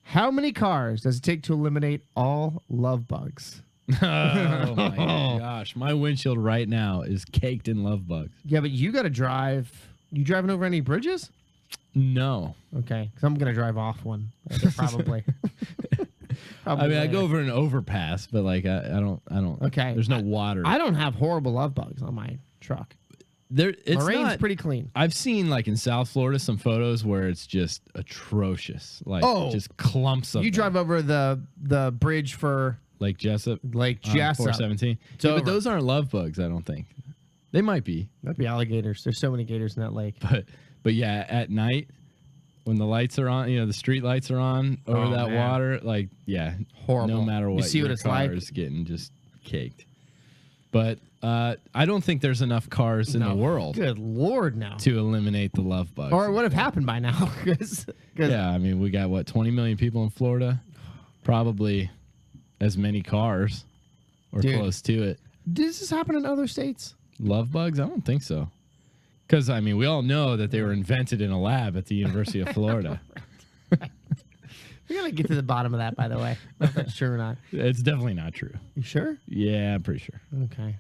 how many cars does it take to eliminate all love bugs? Oh my gosh. My windshield right now is caked in love bugs. Yeah, but you gotta drive. You driving over any bridges? No. Okay, because I'm gonna drive off one probably. I mean, I go over an overpass, but like I don't. Okay. There's no water. I don't have horrible love bugs on my truck. It's Lorraine's not pretty clean. I've seen like in South Florida some photos where it's just atrocious, like Oh. just clumps of You them. drive over the bridge for Lake Jessup, Lake Jessup. 417. It's Yeah, over. but those aren't love bugs. I don't think they might be, That'd be alligators. There's so many gators in that lake. but yeah, at night when the lights are on, the street lights are on over Oh, that man. water, like Horrible. No matter You what, see what your it's car like? is getting just caked. But I don't think there's enough cars in the world Good Lord, no. to eliminate the love bugs. Or it would have happened by now. 'cause- Yeah, I mean, we got 20 million people in Florida, probably as many cars or Dude. close to it. Does this happen in other states? Love bugs? I don't think so. Because I mean, we all know that they were invented in a lab at the University of Florida. We gotta get to the bottom of that, by the way. If that's true or not. It's definitely not true. You sure? Yeah, I'm pretty sure. Okay.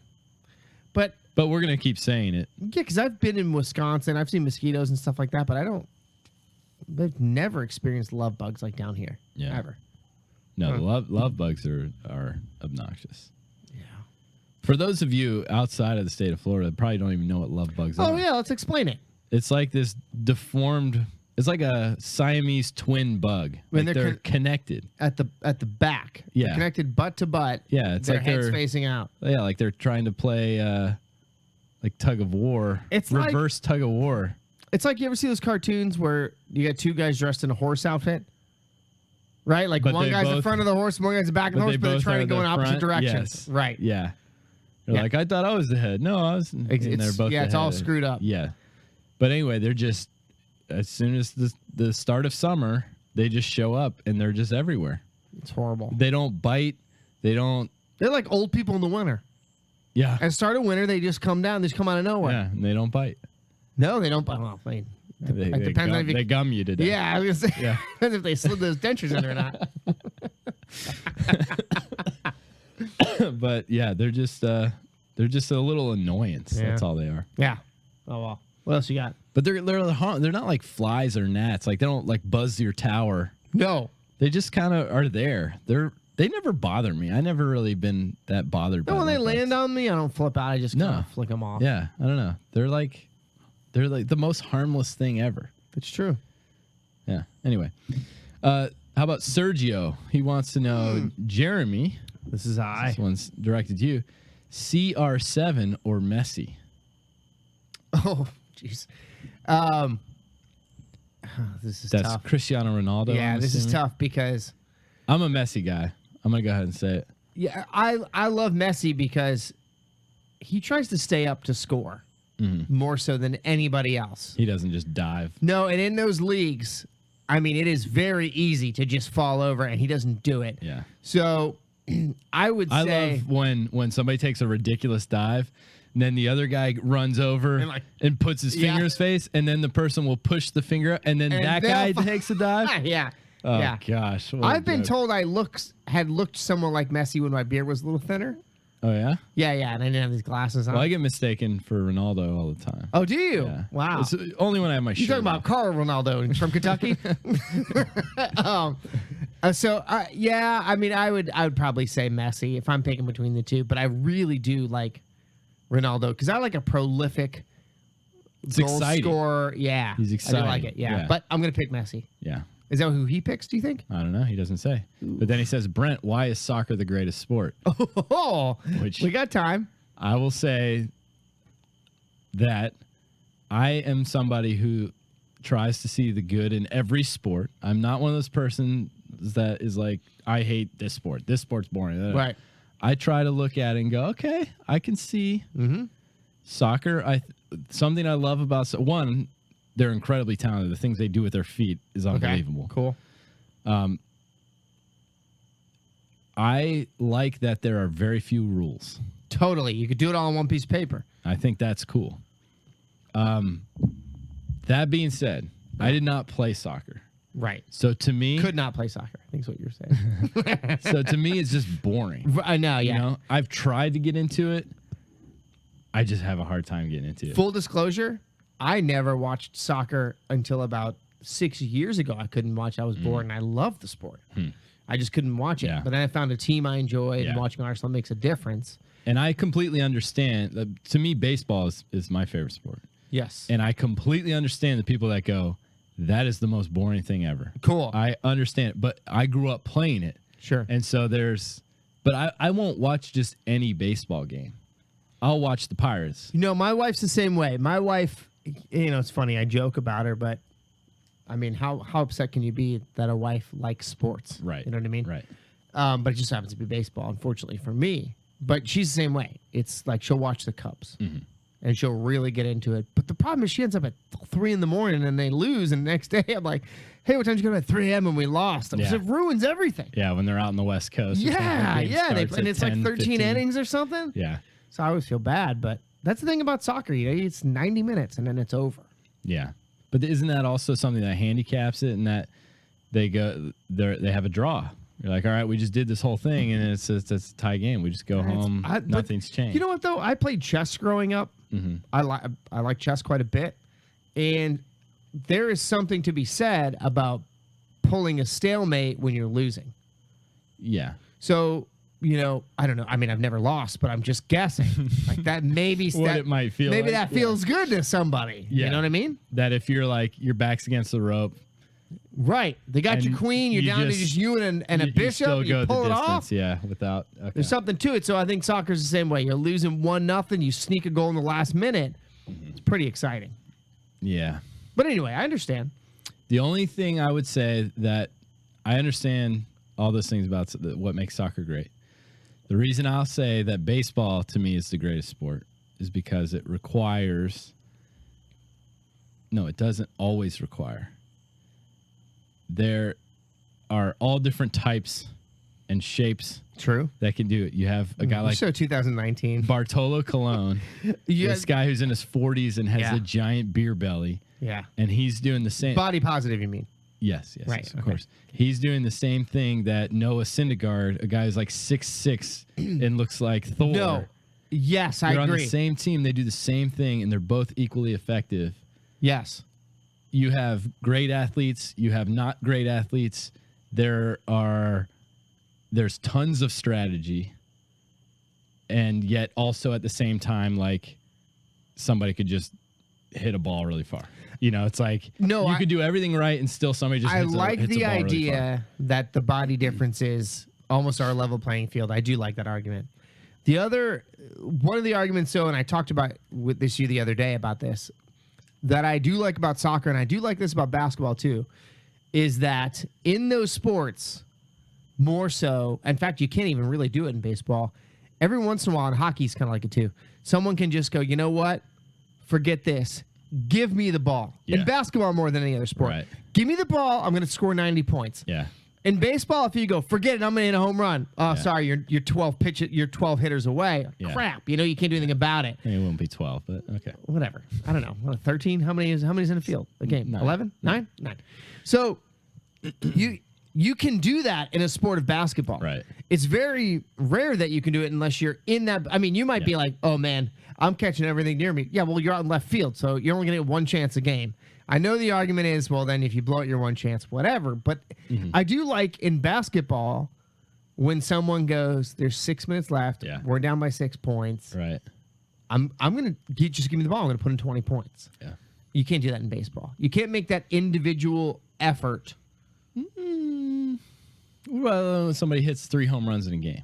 But But we're gonna keep saying it. yeah, because I've been in Wisconsin, I've seen mosquitoes and stuff like that, but I've never experienced love bugs like down here. Yeah. Ever. No, the love bugs are obnoxious. Yeah. For those of you outside of the state of Florida, probably don't even know what love bugs are. Oh yeah, let's explain it. It's like this deformed. It's like a Siamese twin bug. When Like they're they're connected. At the back. Yeah. They're connected butt to butt. Yeah, it's their like heads they're facing out. Yeah, like they're trying to play like tug of war. It's like- reverse tug of war. It's like you ever see those cartoons where you got two guys dressed in a horse outfit? Right? Like But one they guy's in both- front of the horse, one guy's the back of the but horse, they but they're both trying are to go the in opposite front? directions. Yes. Right. Yeah. They're Yeah. like, I thought I was the head. No, I was. And they're It's- both. yeah, the it's all head. screwed up. Yeah. But anyway, they're just as soon as the start of summer, they just show up and they're just everywhere. It's horrible. They don't bite. They don't. They're like old people in the winter. Yeah. At start of winter, they just come down. They just come out of nowhere. Yeah. And they don't bite. No, they don't. Well, it They, depends on if you. they gum you to death. Yeah, I was gonna say. Yeah. Depends if they slid those dentures in there or not. But yeah, they're just a little annoyance. Yeah. That's all they are. Yeah. Oh well. What else you got? But they're not like flies or gnats. Like they don't like buzz your tower. No. They just kind of are there. They never bother me. I never really been that bothered. No, by when they love bugs. land on me, I don't flip out. I just kind No. of flick them off. Yeah, I don't know. They're like the most harmless thing ever. It's true. Yeah. Anyway, how about Sergio? He wants to know, Jeremy. This is I. This one's directed to you. CR7 or Messi? Oh, jeez. This is That's tough. Cristiano Ronaldo. Yeah, I'm this is assuming. tough because I'm a Messi guy. I'm gonna go ahead and say it. yeah, I love Messi because he tries to stay up to score more so than anybody else. He doesn't just dive. No, and in those leagues, I mean, it is very easy to just fall over, and he doesn't do it. Yeah. So I would I say love when somebody takes a ridiculous dive, and then the other guy runs over and puts his finger in his face, and then the person will push the finger, and then that guy takes a dive. Yeah. Oh Yeah. gosh. I've been told I had looked somewhat like Messi when my beard was a little thinner. Oh yeah. Yeah, and I didn't have these glasses on. Well, I get mistaken for Ronaldo all the time. Oh, do you? Yeah. Wow. It's only when I have my You shirt talking about off. Carl Ronaldo from Kentucky? Yeah, I mean, I would probably say Messi if I'm picking between the two, but I really do like Ronaldo because I like a prolific goal exciting. scorer. Yeah, He's I exciting. do like it. Yeah, Yeah. but I'm gonna pick Messi. Yeah. Is that who he picks? Do you think? I don't know. He doesn't say. But then he says, Brent, why is soccer the greatest sport? Oh, Which we got time. I will say that I am somebody who tries to see the good in every sport. I'm not one of those persons that is like, I hate this sport. This sport's boring. Right. I try to look at it and go, okay, I can see soccer. Something I love about one, they're incredibly talented. The things they do with their feet is unbelievable. Cool. I like that there are very few rules. Totally. You could do it all on one piece of paper. I think that's cool. That being said, I did not play soccer. Right. So to me, Could not play soccer. I think is what you're saying. so to me, it's just boring. I know. Yeah. You know, I've tried to get into it. I just have a hard time getting into it. Full disclosure, I never watched soccer until about 6 years ago. I couldn't watch. I was bored, and I loved the sport. I just couldn't watch it. Yeah. But then I found a team I enjoyed, Yeah. and watching Arsenal makes a difference. And I completely understand. To me, baseball is my favorite sport. Yes. And I completely understand the people that go, that is the most boring thing ever. Cool. I understand it, but I grew up playing it. Sure. And so but I won't watch just any baseball game. I'll watch the Pirates. You know, my wife's the same way. My wife, you know, it's funny. I joke about her, but I mean, how upset can you be that a wife likes sports? Right. You know what I mean? Right. But it just happens to be baseball, unfortunately for me. But she's the same way. It's like she'll watch the Cubs and she'll really get into it. But the problem is she ends up at 3 in the morning and they lose. And the next day I'm like, hey, what time did you go to bed? 3 a.m. and we lost. Yeah. It ruins everything. Yeah, when they're out on the West Coast. or something, Yeah. the game Yeah. starts And at it's like 10, 13 15. innings or something. Yeah. So I always feel bad. But that's the thing about soccer. You know, it's 90 minutes and then it's over. Yeah. But isn't that also something that handicaps it and that they have a draw? You're like, all right, we just did this whole thing, and it's a tie game. We just go home. But Nothing's changed. You know what, though? I played chess growing up. I like chess quite a bit. And there is something to be said about pulling a stalemate when you're losing. Yeah. So, you know, I don't know. I mean, I've never lost, but I'm just guessing. Like that maybe What it might feel maybe like, that feels good to somebody. Yeah. You know what I mean? That if you're like, your back's against the rope. Right. They got And your queen. You're you down to just- just you and a you bishop. still You go pull the it distance. off. Yeah. Without. Okay. There's something to it. So I think soccer's the same way. You're losing 1-0. You sneak a goal in the last minute. It's pretty exciting. Yeah. But anyway, I understand. The only thing I would say that I understand all those things about what makes soccer great. The reason I'll say that baseball to me is the greatest sport is because it requires. No, it doesn't always require. There are all different types and shapes True. that can do it. You have a guy like So 2019. Bartolo Colon, this guy who's in his 40s and has Yeah. a giant beer belly, Yeah. and he's doing the same. Body positive, you mean? Yes, Right, yes, of okay. course. He's doing the same thing that Noah Syndergaard, a guy who's like 6'6" and looks like Thor. No. Yes, I They're on agree. the same team. They do the same thing, and they're both equally effective. Yes. You have great athletes. You have not great athletes. There's tons of strategy, and yet also at the same time, like somebody could just hit a ball really far. You know, it's like you could do everything right, and still somebody just I hits like hits a the ball really far. idea that the body difference is almost our level playing field. I do like that argument. One of the arguments, and I talked about with this you the other day about this, that I do like about soccer, and I do like this about basketball too, is that in those sports, more so, in fact, you can't even really do it in baseball. Every once in a while, and hockey's kind of like it too, someone can just go, you know what? Forget this. Give me the ball. Yeah. In basketball more than any other sport. Right. Give me the ball. I'm going to score 90 points. Yeah. In baseball, if you go, forget it, I'm gonna hit a home run. Oh, sorry, you're 12 you're 12 hitters away. Yeah. Crap, you can't do anything about it. It won't be 12, but okay. Whatever. I don't know. 13? How many's in the field? A game? 9. 11? 9? 9. So you can do that in a sport of basketball. Right. It's very rare that you can do it unless you're in that. I mean, you might be like, oh man, I'm catching everything near me. Yeah, well, you're out in left field, so you're only gonna get one chance a game. I know the argument is, well, then if you blow it, your one chance, whatever. But I do like in basketball when someone goes, there's 6 minutes left. Yeah. We're down by 6 points. Right. I'm gonna just give me the ball. I'm gonna put in 20 points. Yeah. You can't do that in baseball. You can't make that individual effort. Well, somebody hits 3 home runs in a game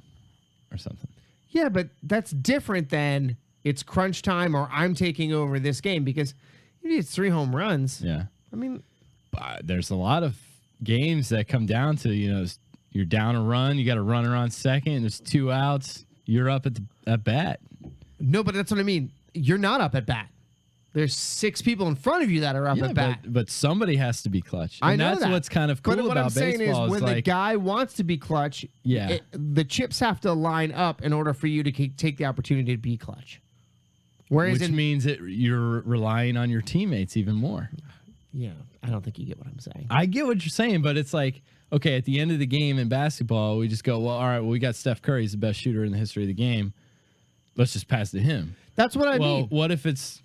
or something. Yeah, but that's different than it's crunch time or I'm taking over this game because if it's 3 home runs. Yeah. I mean, there's a lot of games that come down to, you're down a run, you got a runner on second, and there's 2 outs, you're up at bat. no, but that's what I mean. You're not up at bat. There's 6 people in front of you that are up at bat. But somebody has to be clutch. And I know that's that. what's kind of cool but what about I'm saying baseball is when the like, guy wants to be clutch, Yeah. the chips have to line up in order for you to take the opportunity to be clutch. Whereas which means that you're relying on your teammates even more. yeah, I don't think you get what I'm saying. I get what you're saying, but it's like, okay, at the end of the game in basketball, we just go, well, all right, well, we got Steph Curry. He's the best shooter in the history of the game. Let's just pass to him. That's what I Well, mean. what if it's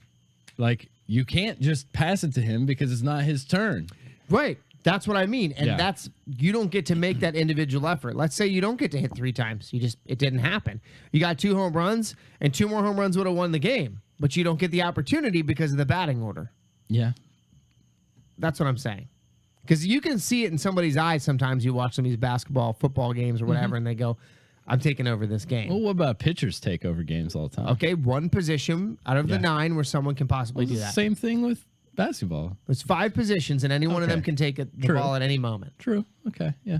like you can't just pass it to him because it's not his turn? Right. That's what I mean. And Yeah. that's you don't get to make that individual effort. Let's say you don't get to hit 3 times. It didn't happen. You got 2 home runs and 2 more home runs would have won the game. But you don't get the opportunity because of the batting order. Yeah. That's what I'm saying. Because you can see it in somebody's eyes sometimes. You watch some of these basketball, football games or whatever, and they go, I'm taking over this game. Well, what about pitchers take over games all the time? Okay, one position out of the Yeah. 9 where someone can possibly do that. Same thing with basketball. There's 5 positions, and any one of them Okay. can take the True. ball at any moment. True. Okay. Yeah.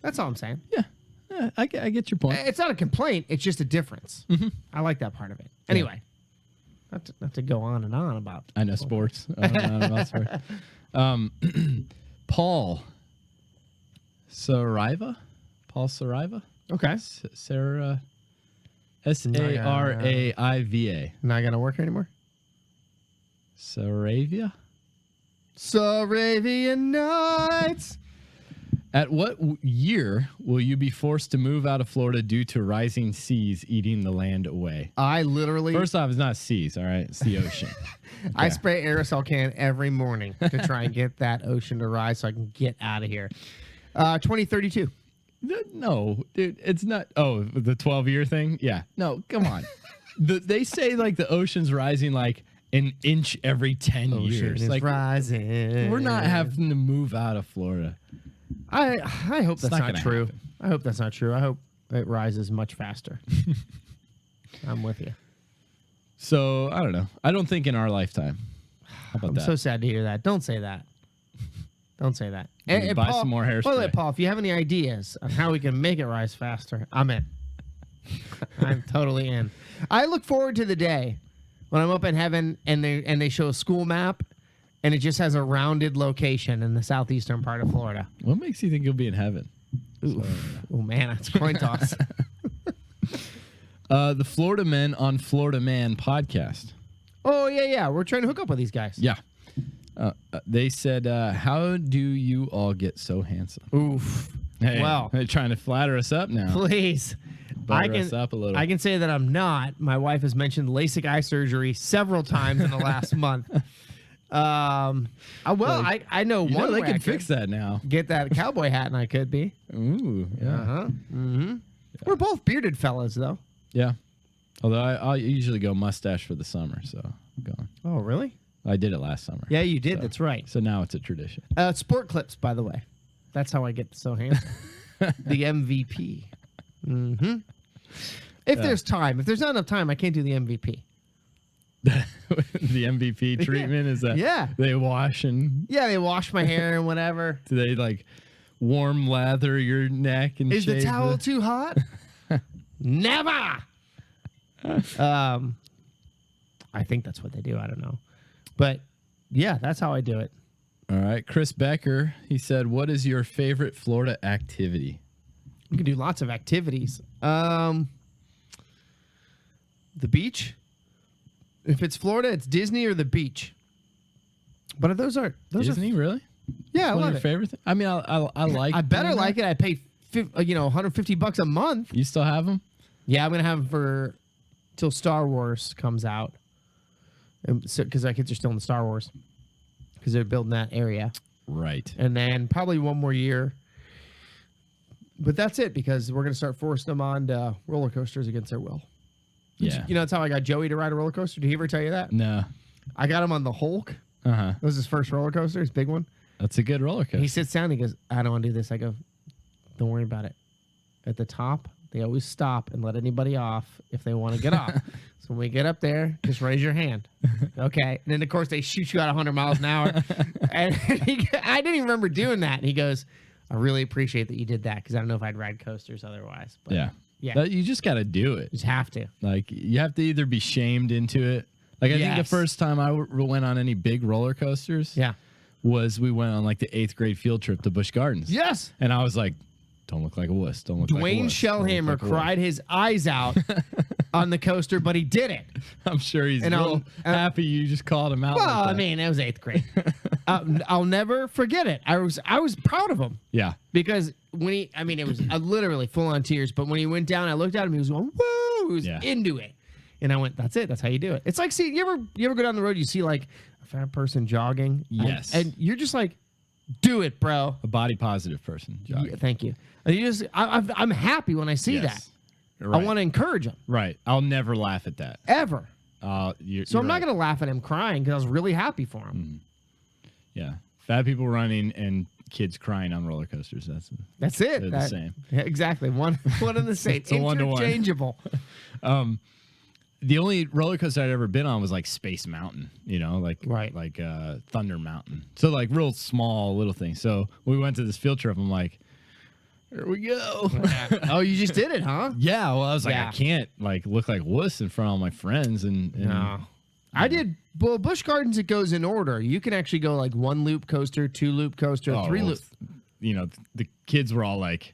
That's all I'm saying. Yeah. I get your point. It's not a complaint. It's just a difference. I like that part of it. Anyway, not to go on and on about. I know sports. I don't know about sports. Paul Saraiva? Paul Saraiva? Okay. Sarah. Saraiva. Not going to work anymore? Saravia? Saravian Nights. At what year will you be forced to move out of Florida due to rising seas eating the land away? I literally. First off, it's not seas, all right? It's the ocean. I spray aerosol can every morning to try and get that ocean to rise so I can get out of here. 2032. No, dude, it's not. Oh, the 12-year thing? Yeah. No, come on. They say like the ocean's rising like an inch every 10 years. Is Like rising. we're not having to move out of Florida. I hope that's not not gonna true. happen. I hope that's not true. I hope it rises much faster. I'm with you. So I don't know. I don't think in our lifetime. How about I'm that? so sad to hear that. Don't say that. Don't say that. Buy some more hairspray. By the way, Paul, if you have any ideas on how we can make it rise faster, I'm in. I'm totally in. I look forward to the day when I'm up in heaven and they show a school map and it just has a rounded location in the southeastern part of Florida. What makes you think you'll be in heaven? Ooh, oh man, that's coin toss. The Florida Men on Florida Man podcast. Oh yeah. We're trying to hook up with these guys. Yeah. They said, how do you all get so handsome? Oof. Hey, Well, they're trying to flatter us up now. please. Butter us up a little. I can say that I'm not. My wife has mentioned LASIK eye surgery several times in the last month. I know You one know they way I can could fix that now. get that cowboy hat, and I could be. Ooh, yeah. Mm-hmm. We're both bearded fellas, though. Yeah. Although I usually go mustache for the summer, so I'm going. Oh, really? I did it last summer. Yeah, you did. So- That's right. So now it's a tradition. Sport clips, by the way. That's how I get so handsome. The MVP. Mm-hmm. If there's time. If there's not enough time, I can't do the MVP. The MVP treatment is that Yeah. they wash and Yeah, they wash my hair and whatever. do they like warm lather your neck and Is the shave towel too hot? Never. I think that's what they do. I don't know, but yeah, that's how I do it. All right. Chris Becker, he said, what is your favorite Florida activity? You can do lots of activities. The beach. If it's Florida, it's Disney or the beach. But those are Disney, really? Yeah, I One of love your it. favorite thing? I mean, I like. I better doing like that. it. I pay $150 a month. You still have them? Yeah, I'm gonna have them for till Star Wars comes out, because our kids are still in the Star Wars, because they're building that area, Right. and then probably one more year. But that's it, because we're gonna start forcing them on roller coasters against their will. Yeah. You know, that's how I got Joey to ride a roller coaster. Did he ever tell you that? No. I got him on the Hulk. Uh-huh. That was his first roller coaster, his big one. That's a good roller coaster. He sits down and he goes, I don't want to do this. I go, don't worry about it. At the top, they always stop and let anybody off if they want to get off. So when we get up there, just raise your hand. Okay. And then, of course, they shoot you out 100 miles an hour. And I didn't even remember doing that. And he goes, I really appreciate that you did that, because I don't know if I'd ride coasters otherwise. But Yeah. Yeah. You just got to do it. You just have to. Like, you have to either be shamed into it. Like, I think the Yes. first time I went on any big roller coasters Yeah. was we went on like the 8th grade field trip to Busch Gardens. Yes. And I was like, don't look like a wuss. Don't look like a Dwayne wuss. Don't look Shellhammer like a wuss." cried his eyes out on the coaster, but he did it. I'm sure he's And real happy you just called him out. Well, like I that. mean, it was 8th grade. I'll never forget it. I was proud of him. Yeah. Because when it was literally full on tears. But when he went down, I looked at him. He was going, woo! He was Yeah. into it. And I went, that's it. That's how you do it. It's like, see, you ever go down the road, you see like a fat person jogging. Yes. And you're just like, do it, bro. A body positive person. Jock. Yeah, thank you. And you just, I'm happy when I see that. Right. I want to encourage him. Right. I'll never laugh at that. Ever. So I'm not going to laugh at him crying, because I was really happy for him. Yeah. Fat people running and kids crying on roller coasters. That's it. They're the same. Yeah, exactly. One and the same. It's a one-to-one. Interchangeable. The only roller coaster I'd ever been on was like Space Mountain, like Right. like Thunder Mountain. So like real small little things. So when we went to this field trip, I'm like, here we go. Oh, you just did it, huh? Yeah. Well, I was like, Yeah. I can't like look like wuss in front of all my friends. And No. I did. Well, Busch Gardens, it goes in order. You can actually go like 1-loop coaster, 2-loop coaster, 3-loop. The kids were all like,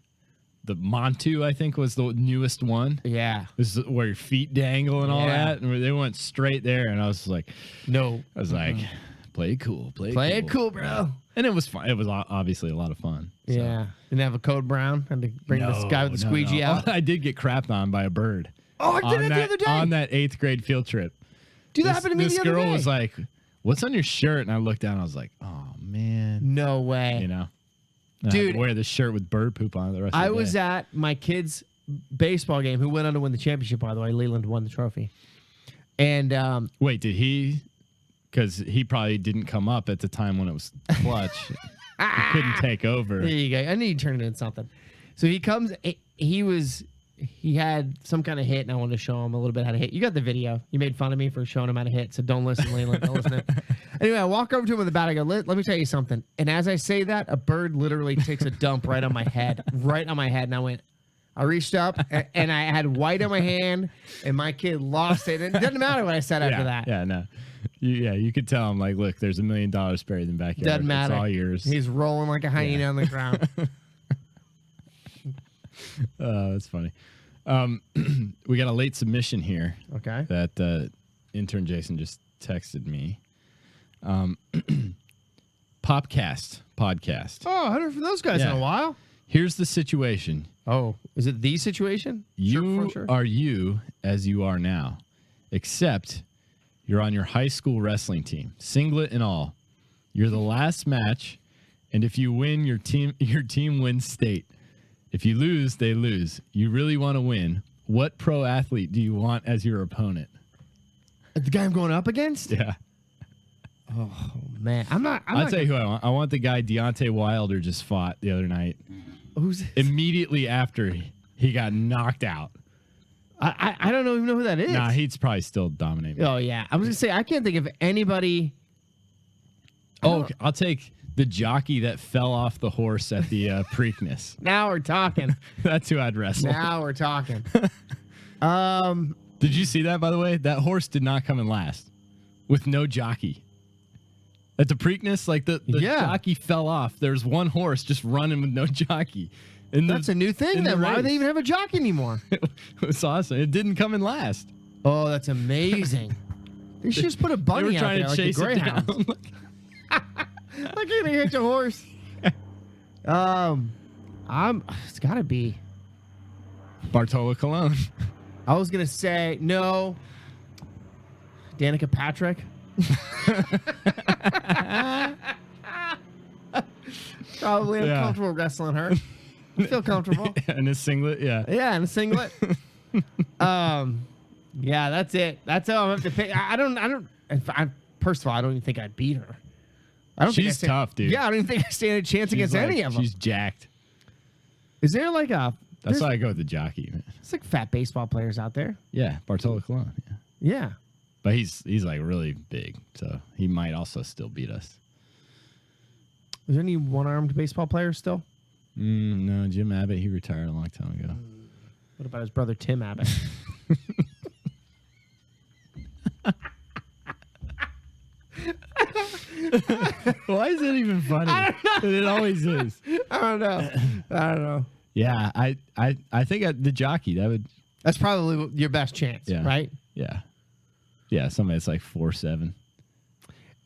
the Montu, I think, was the newest one. Yeah. This is where your feet dangle and all Yeah. that. And they went straight there. And I was like, No. I was like, play it cool. Play It cool, bro. And it was fun. It was obviously a lot of fun. So. Yeah. Didn't have a code brown. Had to bring this guy with the No, squeegee no. out. I did get crapped on by a bird. Oh, I did it the other day. On that 8th grade field trip. Dude, that happened to me This the other girl day. was like, what's on your shirt? And I looked down. I was like, oh, man. No way. And I had Dude, to wear this shirt with bird poop on it the rest of I the was day. at my kid's baseball game, who went on to win the championship, by the way. Leland won the trophy. And Wait, did he? Because he probably didn't come up at the time when it was clutch. He couldn't take over. there you go. I knew you turned it into something. So he comes. He had some kind of hit, and I wanted to show him a little bit how to hit. You got the video. You made fun of me for showing him how to hit, so don't listen, Leland. Don't listen. Anyway, I walk over to him with the bat. I go, let me tell you something. And as I say that, a bird literally takes a dump right on my head. And I reached up, and I had white on my hand, and my kid lost it. It doesn't matter what I said after that. Yeah, no. You could tell him, like, look, there's $1 million buried in the backyard. Doesn't matter. It's all yours. He's rolling like a hyena on the ground. That's funny. We got a late submission here Okay. that intern Jason just texted me. Popcast podcast. Oh, I haven't heard from those guys in Yeah. a while. Here's the situation. Oh, is it the situation? You Sure. are you as you are now, except you're on your high school wrestling team, singlet and all. You're the last match, and if you win, your team wins state. If you lose, they lose. You really want to win. What pro athlete do you want as your opponent? The guy I'm going up against? Yeah. Oh man, I'll tell you who I want. I want the guy Deontay Wilder just fought the other night. Who's this? Immediately after he got knocked out. I don't even know who that is. Nah, he's probably still dominating. Oh yeah, I was gonna say I can't think of anybody. Oh, okay. I'll take the jockey that fell off the horse at the Preakness. Now we're talking. That's who I'd wrestle. Now we're talking. Did you see that, by the way? That horse did not come in last with no jockey. At the Preakness, like the Yeah. jockey fell off. There's one horse just running with no jockey. And That's a new thing then. Why do they even have a jockey anymore? It was awesome. It didn't come in last. Oh, that's amazing. They should just put a They bunny were out trying there to like the chase it Greyhounds. down. Like you're gonna hit a horse. It's gotta be. Bartolo Colon. I was gonna say no. Danica Patrick. Probably Yeah. uncomfortable wrestling her. I feel comfortable. In a singlet, yeah. Yeah, in a singlet. Yeah, that's it. That's how I have to pick. First of all, I don't even think I'd beat her. I don't think I She's stand- tough, dude. Yeah, I don't even think I stand a chance She's against like- any of them. She's jacked. Is there like a? That's There's why I go with the jockey, man. it's like fat baseball players out there. Yeah, Bartolo Colon. Yeah. Yeah. But he's like really big, so he might also still beat us. Is there any one-armed baseball players still? No, Jim Abbott, he retired a long time ago. What about his brother Tim Abbott? Why is it even funny? It always is. I don't know. Yeah, I think the jockey, that would, That's probably your best chance, yeah. right? Yeah, somebody that's like 4'7".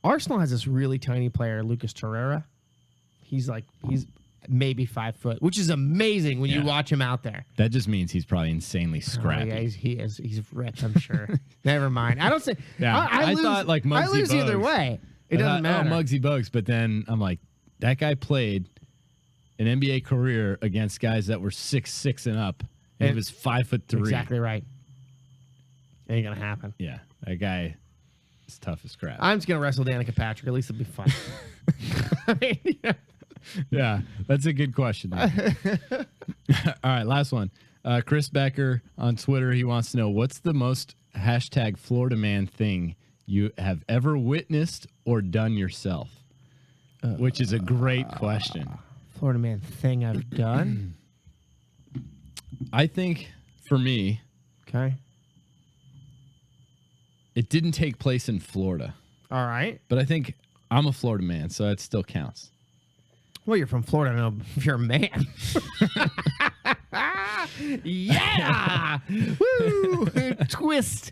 Arsenal has this really tiny player, Lucas Torreira. He's maybe 5 foot, which is amazing when you Yeah. watch him out there. That just means he's probably insanely scrappy. Oh, yeah, he's ripped, I'm sure. Never mind. I don't say. Yeah, I lose, thought, like, I Muggsy lose either Bogues. way. It I doesn't thought, matter. Oh, Muggsy Bogues, but then I'm like, that guy played an NBA career against guys that were 6'6" and up, and he And- was 5'3". Exactly right. Ain't gonna happen. Yeah, that guy is tough as crap. I'm just gonna wrestle Danica Patrick. At least it'll be fun. I mean, yeah. Yeah, that's a good question. All right, last one. Chris Becker on Twitter, he wants to know, what's the most hashtag Florida man thing you have ever witnessed or done yourself? Which is a great question. Florida man thing I've done. I think for me, Okay. it didn't take place in Florida, All right. but I think I'm a Florida man, so that still counts. Well, you're from Florida. I know if you're a man. Yeah. Woo. Twist.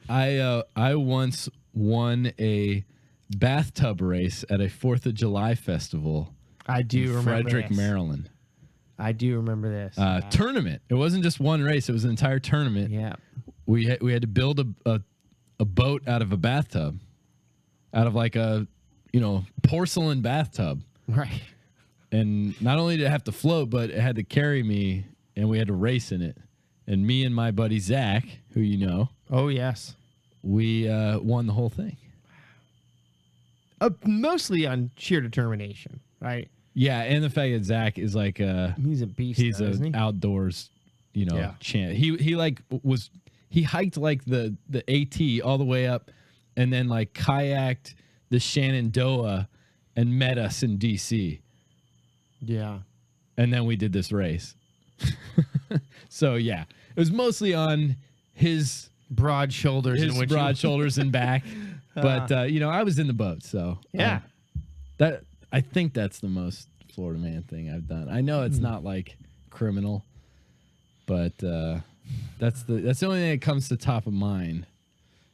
I once won a bathtub race at a 4th of July festival I do in remember Frederick, this. Maryland. I do remember this. Tournament. It wasn't just one race; it was an entire tournament. Yeah. We had to build a boat out of a bathtub, out of like a porcelain bathtub, Right. and not only did it have to float, but it had to carry me, and we had to race in it. And me and my buddy Zach, who you know, Oh yes. we won the whole thing. Mostly on sheer determination, right? Yeah, and the fact that Zach is like He's a beast. he's though, isn't he? an outdoors, Yeah. champ. He hiked like the AT all the way up, and then like kayaked the Shenandoah and met us in DC, Yeah. and then we did this race. So yeah, it was mostly on his Broad shoulders. in which broad shoulders and back, but I was in the boat, so Yeah. that I think that's the most Florida man thing I've done. I know it's not like criminal, but that's the only thing that comes to top of mind.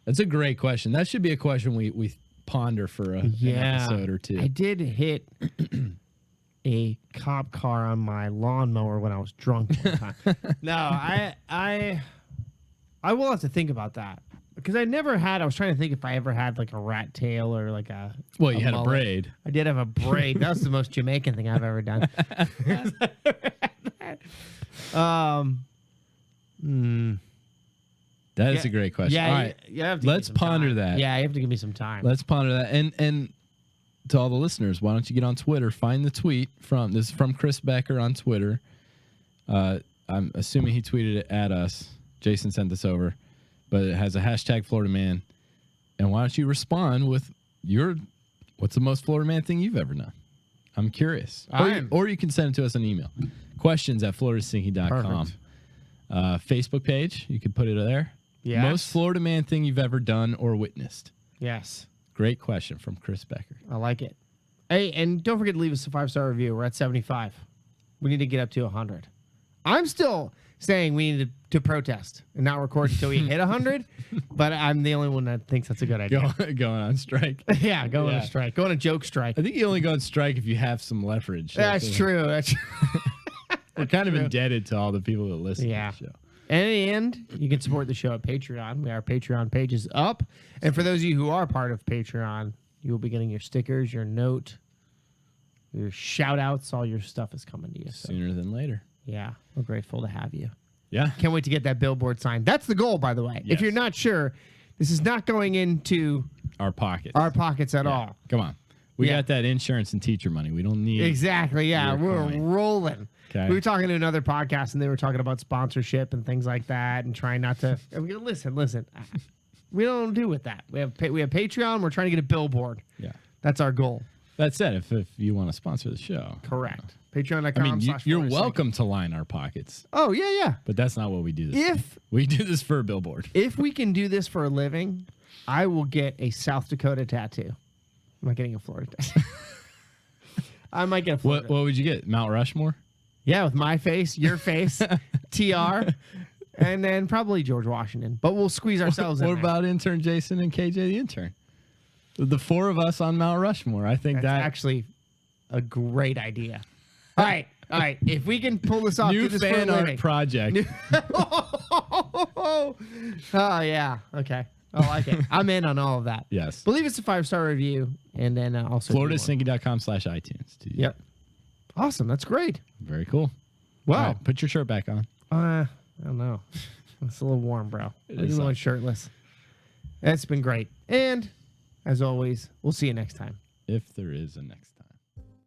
That's a great question. That should be a question we ponder for an episode or two. I did hit a cop car on my lawnmower when I was drunk one time. No, I will have to think about that. Because I was trying to think if I ever had like a rat tail or like a. Well, you had a mullet. braid. I did have a braid. That was the most Jamaican thing I've ever done. That is a great question. Yeah, All right, you have to give me let's some ponder time. that. Yeah, you have to give me some time. Let's ponder that. And to all the listeners, why don't you get on Twitter? Find the tweet from Chris Becker on Twitter. I'm assuming he tweeted it at us. Jason sent this over, but it has a hashtag Florida man. And why don't you respond with what's the most Florida man thing you've ever done? I'm curious. Or you can send it to us on email. questions@floridasinky.com. Perfect. Facebook page, you could put it there. Yes. Most Florida man thing you've ever done or witnessed. Yes. Great question from Chris Becker. I like it. Hey, and don't forget to leave us a 5-star review. We're at 75. We need to get up to 100. I'm still saying we need to protest and not record until we hit 100, but I'm the only one that thinks that's a good idea. Going on strike. Yeah, go on a strike. Go on a joke strike. I think you only go on strike if you have some leverage. That's true. That's We're kind of indebted to all the people that listen Yeah. to the show. And in the end, you can support the show at Patreon. Our Patreon page is up. And for those of you who are part of Patreon, you will be getting your stickers, your note, your shout outs. All your stuff is coming to you. So, Sooner than later. yeah, we're grateful to have you. Yeah. Can't wait to get that billboard sign. That's the goal, by the way. Yes. If you're not sure, this is not going into Our pockets. our pockets at all. Come on. We Yeah. got that insurance and teacher money. We don't need. Exactly. Yeah, Your we're coin. rolling. Okay. We were talking to another podcast, and they were talking about sponsorship and things like that, and trying not to. And we go, listen. We don't do with that. We have Patreon. We're trying to get a billboard. Yeah. That's our goal. That said, if you want to sponsor the show. Correct. I Patreon.com. mean, you're welcome to line our pockets, Oh yeah. but that's not what we do. This If- for. We do this for a billboard. If we can do this for a living, I will get a South Dakota tattoo. I'm not getting a Florida tattoo. I might get a Florida. What would you get? Mount Rushmore? Yeah, with my face, your face, TR, and then probably George Washington. But we'll squeeze ourselves in What there. about intern Jason and KJ the intern? The four of us on Mount Rushmore. I think That's that actually a great idea. All right. If we can pull this off, do new this for a fan art living. project. Oh yeah. Okay. I like it. I'm in on all of that. Yes. But leave us a 5-star review, and then also FloridaSinky.com/iTunes. Yep. Awesome. That's great. Very cool. Wow. All right, put your shirt back on. I don't know. It's a little warm, bro. It We're is going hot. shirtless. It's been great. And as always, we'll see you next time. If there is a next time.